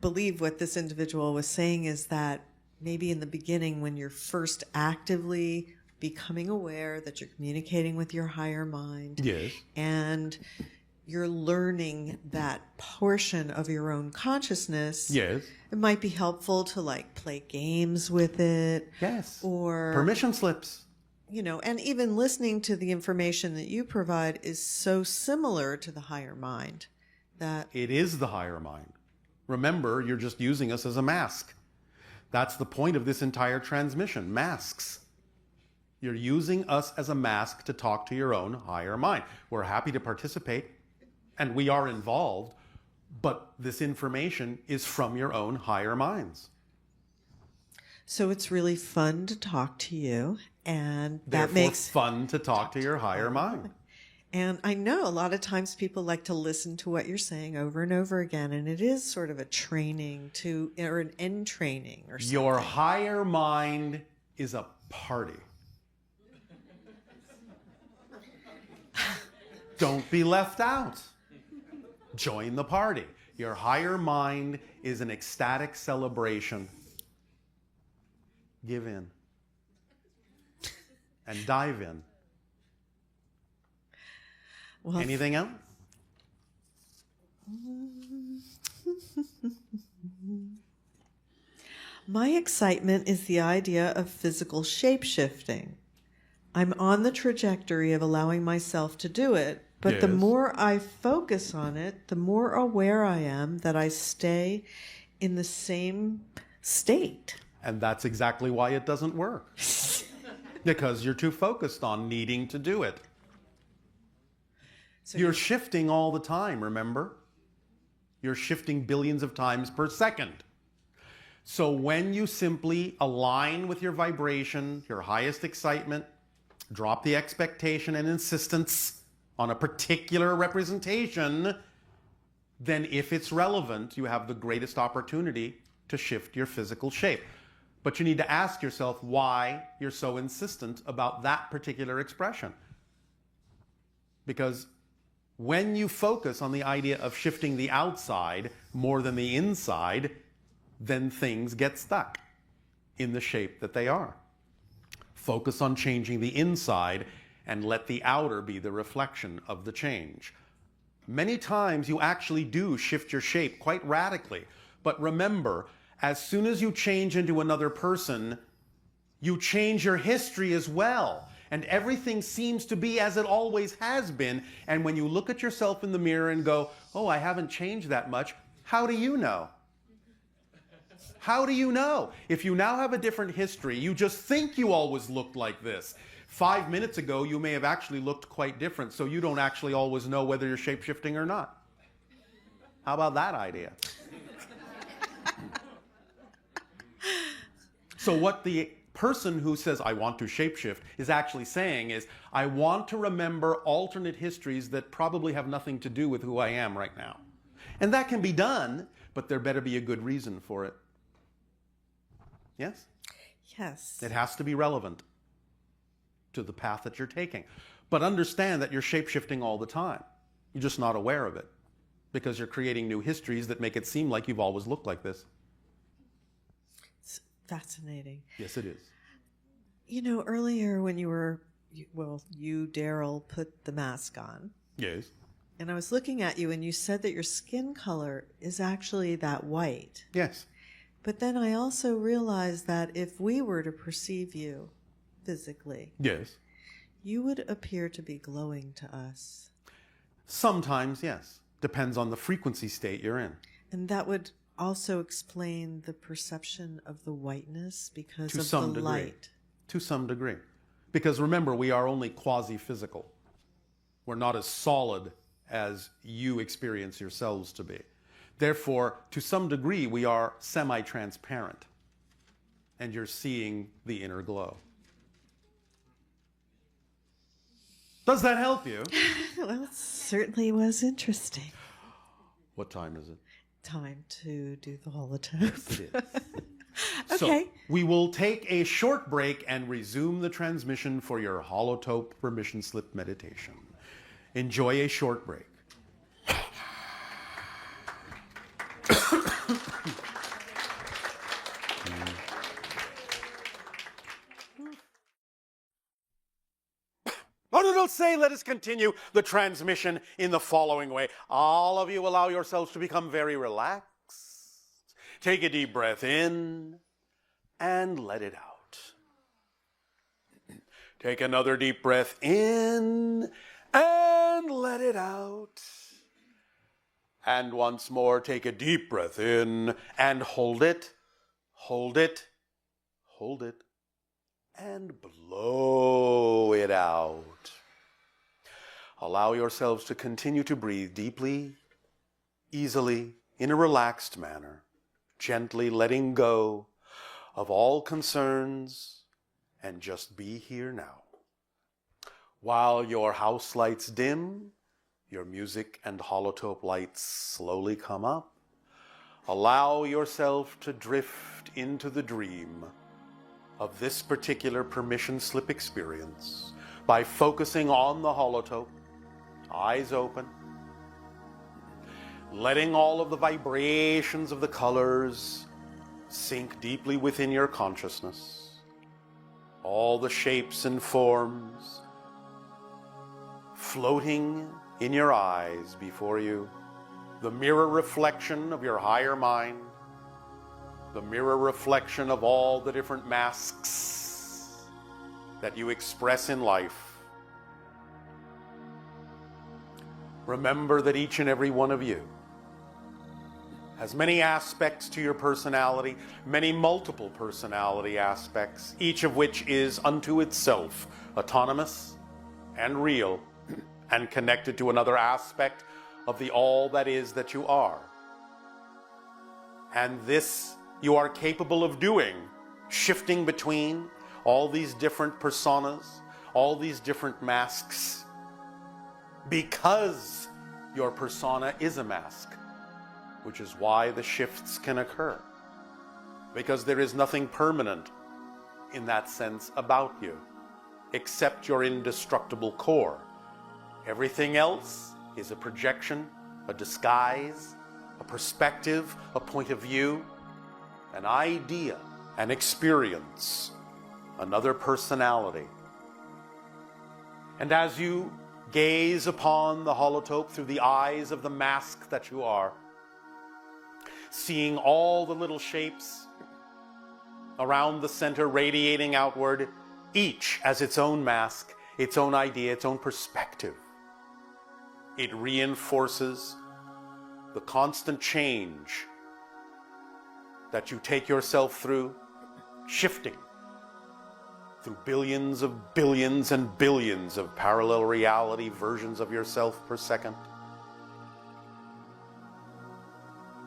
believe what this individual was saying is that maybe in the beginning, when you're first actively becoming aware that you're communicating with your higher mind, yes, and you're learning that portion of your own consciousness, yes, it might be helpful to like play games with it. Yes. Or permission slips. You know, and even listening to the information that you provide is so similar to the higher mind that it is the higher mind. Remember, you're just using us as a mask. That's the point of this entire transmission, masks. You're using us as a mask to talk to your own higher mind. We're happy to participate, and we are involved, but this information is from your own higher minds. So it's really fun to talk to you, and that Therefore, makes fun to talk to your higher mind. And I know a lot of times people like to listen to what you're saying over and over again, and it is sort of a training to, or an end training or something. Your higher mind is a party. Don't be left out. Join the party. Your higher mind is an ecstatic celebration. Give in. And dive in. Well, anything else? My excitement is the idea of physical shape-shifting. I'm on the trajectory of allowing myself to do it, but the Yes. more I focus on it, the more aware I am that I stay in the same state. And that's exactly why it doesn't work. Because you're too focused on needing to do it. So you're shifting all the time, remember? You're shifting billions of times per second. So when you simply align with your vibration, your highest excitement, drop the expectation and insistence on a particular representation, then if it's relevant, you have the greatest opportunity to shift your physical shape. But you need to ask yourself why you're so insistent about that particular expression. Because when you focus on the idea of shifting the outside more than the inside, then things get stuck in the shape that they are. Focus on changing the inside and let the outer be the reflection of the change. Many times you actually do shift your shape quite radically. But remember, as soon as you change into another person, you change your history as well. And everything seems to be as it always has been. And when you look at yourself in the mirror and go, oh, I haven't changed that much, how do you know? How do you know? If you now have a different history, you just think you always looked like this. 5 minutes ago, you may have actually looked quite different, so you don't actually always know whether you're shape-shifting or not. How about that idea? So what the person who says, I want to shapeshift, is actually saying is, I want to remember alternate histories that probably have nothing to do with who I am right now. And that can be done, but there better be a good reason for it. Yes? Yes. It has to be relevant to the path that you're taking. But understand that you're shape-shifting all the time. You're just not aware of it because you're creating new histories that make it seem like you've always looked like this. Fascinating. Yes, it is. You know, earlier when you, Darryl, put the mask on. Yes. And I was looking at you and you said that your skin color is actually that white. Yes. But then I also realized that if we were to perceive you physically, Yes. you would appear to be glowing to us. Sometimes, yes. Depends on the frequency state you're in. And that would also explain the perception of the whiteness because To of some the degree. light. To some degree. Because remember, we are only quasi-physical. We're not as solid as you experience yourselves to be. Therefore, to some degree, we are semi-transparent. And you're seeing the inner glow. Does that help you? Well, it certainly was interesting. What time is it? Time to do the holotope. It is. Okay. So we will take a short break and resume the transmission for your holotope permission slip meditation. Enjoy a short break. It'll say, let us continue the transmission in the following way. All of you allow yourselves to become very relaxed. Take a deep breath in and let it out. Take another deep breath in and let it out. And once more, take a deep breath in and hold it, hold it, hold it, and blow it out. Allow yourselves to continue to breathe deeply, easily, in a relaxed manner, gently letting go of all concerns and just be here now. While your house lights dim, your music and holotope lights slowly come up, allow yourself to drift into the dream of this particular permission slip experience by focusing on the holotope, eyes open, letting all of the vibrations of the colors sink deeply within your consciousness, all the shapes and forms floating in your eyes before you, the mirror reflection of your higher mind, the mirror reflection of all the different masks that you express in life. Remember that each and every one of you has many aspects to your personality, many multiple personality aspects, each of which is unto itself autonomous and real and connected to another aspect of the all that is that you are. And this you are capable of doing, shifting between all these different personas, all these different masks, because your persona is a mask, which is why the shifts can occur. Because there is nothing permanent in that sense about you, except your indestructible core. Everything else is a projection, a disguise, a perspective, a point of view, an idea, an experience, another personality. And as you gaze upon the holotope through the eyes of the mask that you are, seeing all the little shapes around the center radiating outward, each as its own mask, its own idea, its own perspective. It reinforces the constant change that you take yourself through, shifting through billions and billions of parallel reality versions of yourself per second,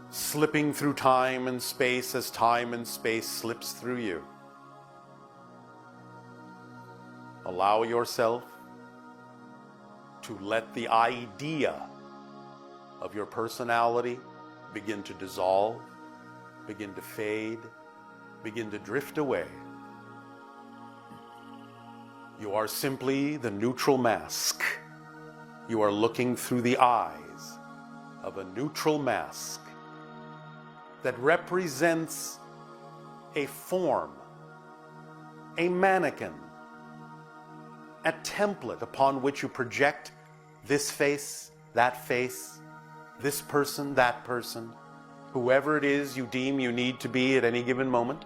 slipping through time and space as time and space slips through you. Allow yourself to let the idea of your personality begin to dissolve, begin to fade, begin to drift away. You are simply the neutral mask. You are looking through the eyes of a neutral mask that represents a form, a mannequin, a template upon which you project this face, this person, that person, whoever it is you deem you need to be at any given moment,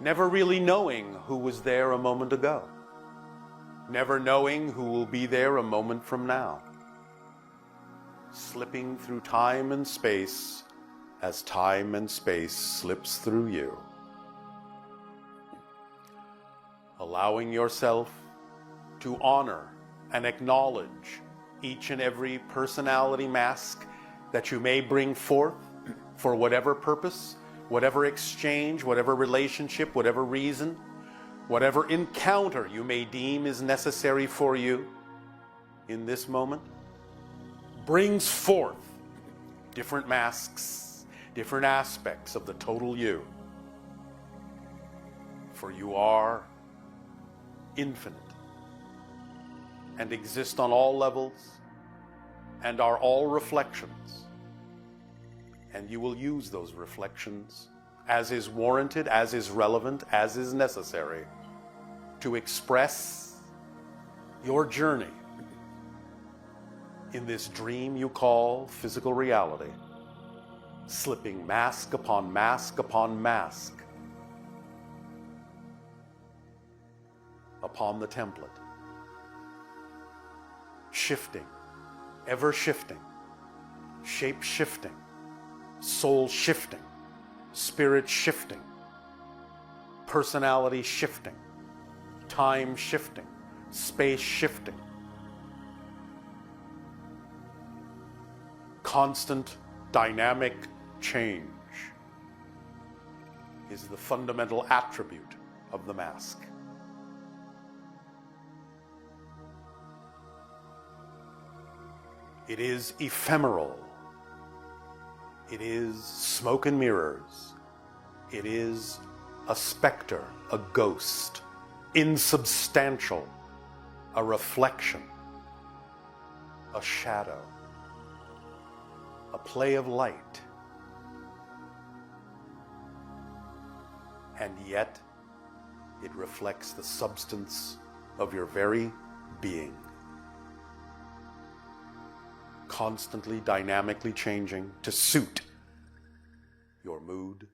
never really knowing who was there a moment ago, never knowing who will be there a moment from now, slipping through time and space as time and space slips through you. Allowing yourself to honor and acknowledge each and every personality mask that you may bring forth for whatever purpose, whatever exchange, whatever relationship, whatever reason, whatever encounter you may deem is necessary for you in this moment, brings forth different masks, different aspects of the total you. For you are infinite and exist on all levels and are all reflections. And you will use those reflections as is warranted, as is relevant, as is necessary to express your journey in this dream you call physical reality, slipping mask upon mask upon mask upon the template, shifting, ever shifting, shape shifting, soul shifting, spirit shifting, personality shifting, time shifting, space shifting, constant dynamic change is the fundamental attribute of the mask. It is ephemeral. It is smoke and mirrors. It is a specter, a ghost, insubstantial, a reflection, a shadow, a play of light. And yet, it reflects the substance of your very being. Constantly, dynamically changing to suit your mood,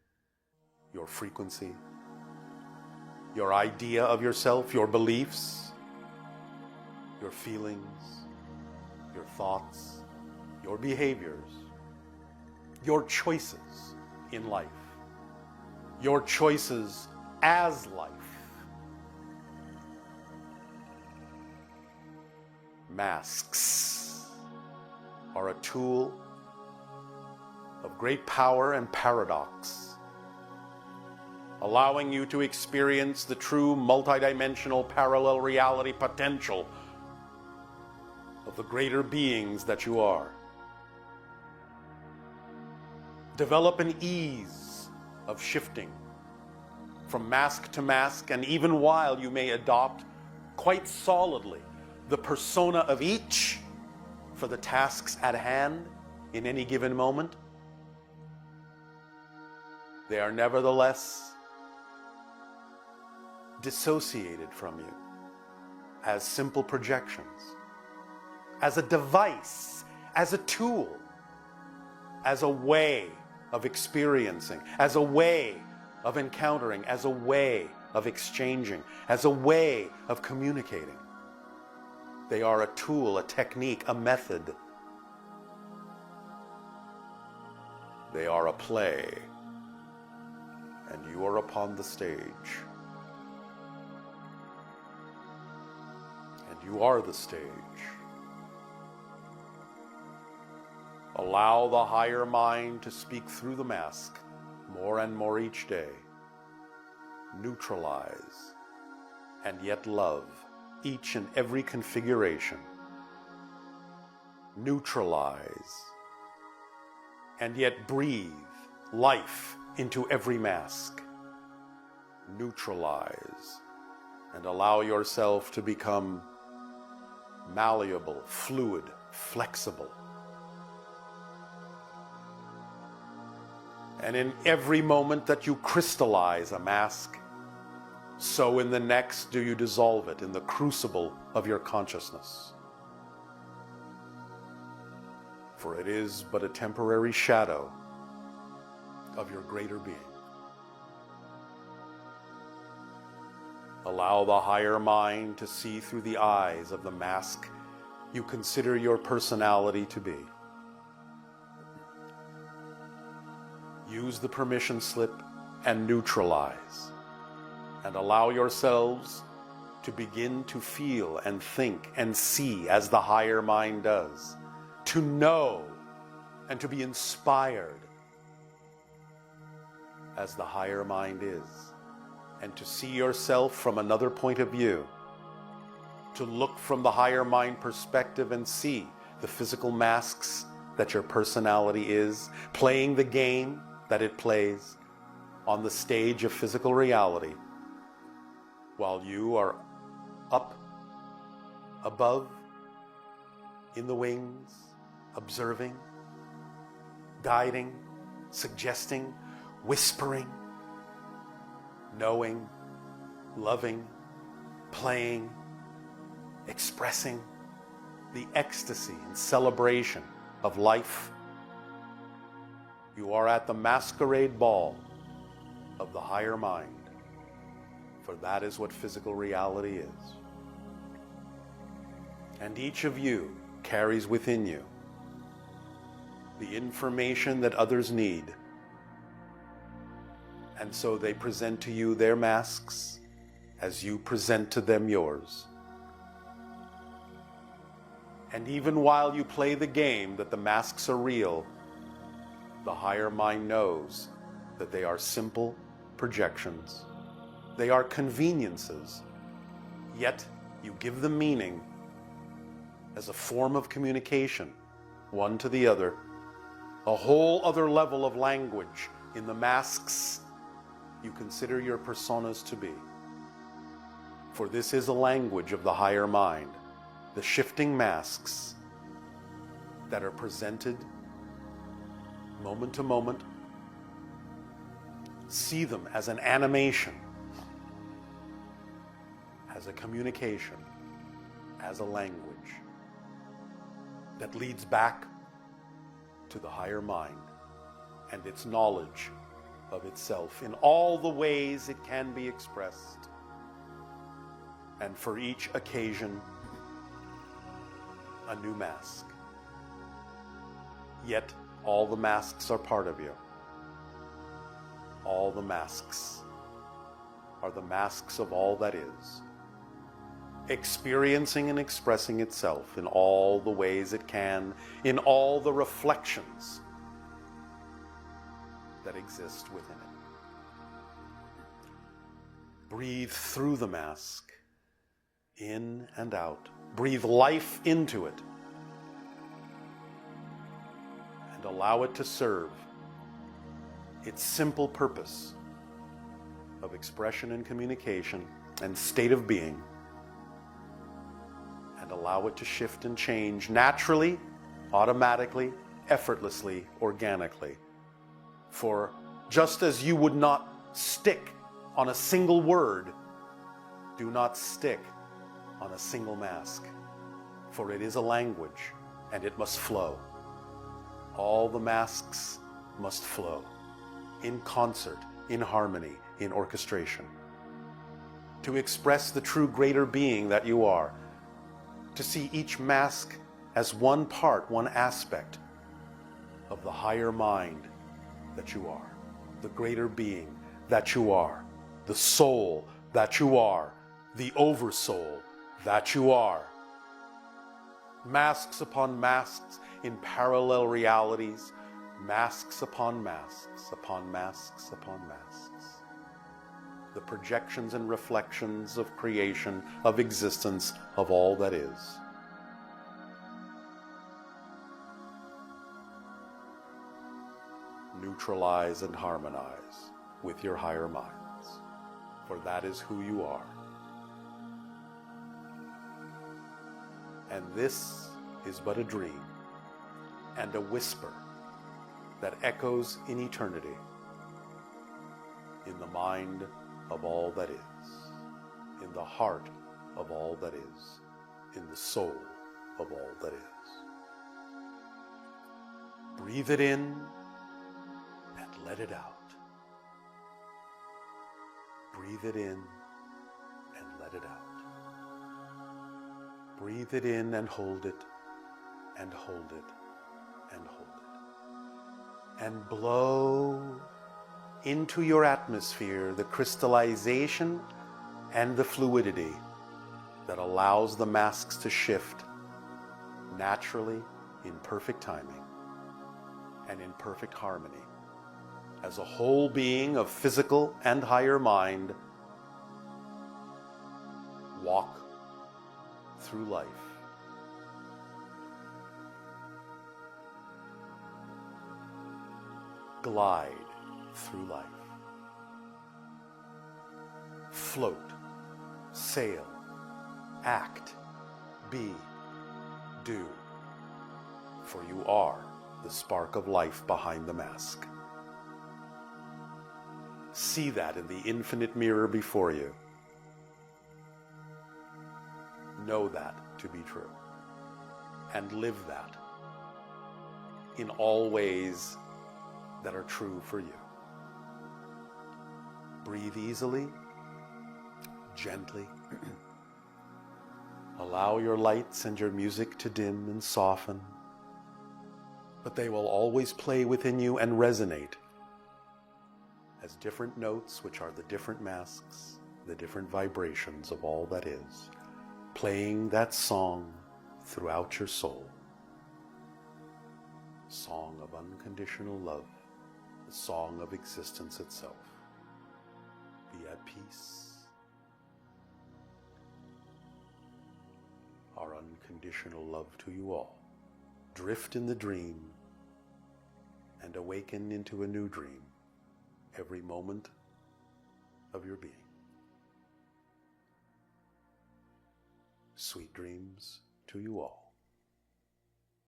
your frequency, your idea of yourself, your beliefs, your feelings, your thoughts, your behaviors, your choices in life, your choices as life. Masks are a tool of great power and paradox, allowing you to experience the true multidimensional parallel reality potential of the greater beings that you are. Develop an ease of shifting from mask to mask, and even while you may adopt quite solidly the persona of each for the tasks at hand in any given moment, they are nevertheless dissociated from you as simple projections, as a device, as a tool, as a way of experiencing, as a way of encountering, as a way of exchanging, as a way of communicating. They are a tool, a technique, a method. They are a play, and you are upon the stage. And you are the stage. Allow the higher mind to speak through the mask more and more each day. Neutralize, and yet love each and every configuration. Neutralize, and yet breathe life into every mask. Neutralize, and allow yourself to become malleable, fluid, flexible. And in every moment that you crystallize a mask, so in the next do you dissolve it in the crucible of your consciousness. For it is but a temporary shadow of your greater being. Allow the higher mind to see through the eyes of the mask you consider your personality to be. Use the permission slip and neutralize, and allow yourselves to begin to feel and think and see as the higher mind does, to know and to be inspired as the higher mind is, and to see yourself from another point of view, to look from the higher mind perspective and see the physical masks that your personality is, playing the game that it plays on the stage of physical reality, while you are up, above, in the wings, observing, guiding, suggesting, whispering, knowing, loving, playing, expressing the ecstasy and celebration of life. You are at the masquerade ball of the higher mind, for that is what physical reality is. And each of you carries within you the information that others need. And so they present to you their masks as you present to them yours. And even while you play the game that the masks are real, the higher mind knows that they are simple projections. They are conveniences, yet you give them meaning as a form of communication, one to the other, a whole other level of language in the masks you consider your personas to be. For this is a language of the higher mind, the shifting masks that are presented moment to moment. See them as an animation, as a communication, as a language that leads back to the higher mind and its knowledge of itself in all the ways it can be expressed. And for each occasion, a new mask. Yet all the masks are part of you. All the masks are the masks of all that is, experiencing and expressing itself in all the ways it can, in all the reflections that exist within it. Breathe through the mask, in and out. Breathe life into it, and allow it to serve its simple purpose of expression and communication and state of being, and allow it to shift and change naturally, automatically, effortlessly, organically. For just as you would not stick on a single word, do not stick on a single mask, for it is a language and it must flow. All the masks must flow in concert, in harmony, in orchestration, to express the true greater being that you are, to see each mask as one part, one aspect of the higher mind that you are, the greater being that you are, the soul that you are, the oversoul that you are. Masks upon masks in parallel realities, masks upon masks upon masks upon masks. The projections and reflections of creation, of existence, of all that is. Neutralize and harmonize with your higher minds, for that is who you are. And this is but a dream and a whisper that echoes in eternity, in the mind of all that is, in the heart of all that is, in the soul of all that is. Breathe it in and let it out. Breathe it in and let it out. Breathe it in and hold it, and hold it, and hold it. And blow into your atmosphere the crystallization and the fluidity that allows the masks to shift naturally, in perfect timing and in perfect harmony, as a whole being of physical and higher mind walk through life. Glide through life. Float, sail, act, be, do. For you are the spark of life behind the mask. See that in the infinite mirror before you. Know that to be true. And live that in all ways that are true for you. Breathe easily, gently. Allow your lights and your music to dim and soften, but they will always play within you and resonate as different notes, which are the different masks, the different vibrations of all that is, playing that song throughout your soul. Song of unconditional love, the song of existence itself. Be at peace. Our unconditional love to you all. Drift in the dream and awaken into a new dream every moment of your being. Sweet dreams to you all.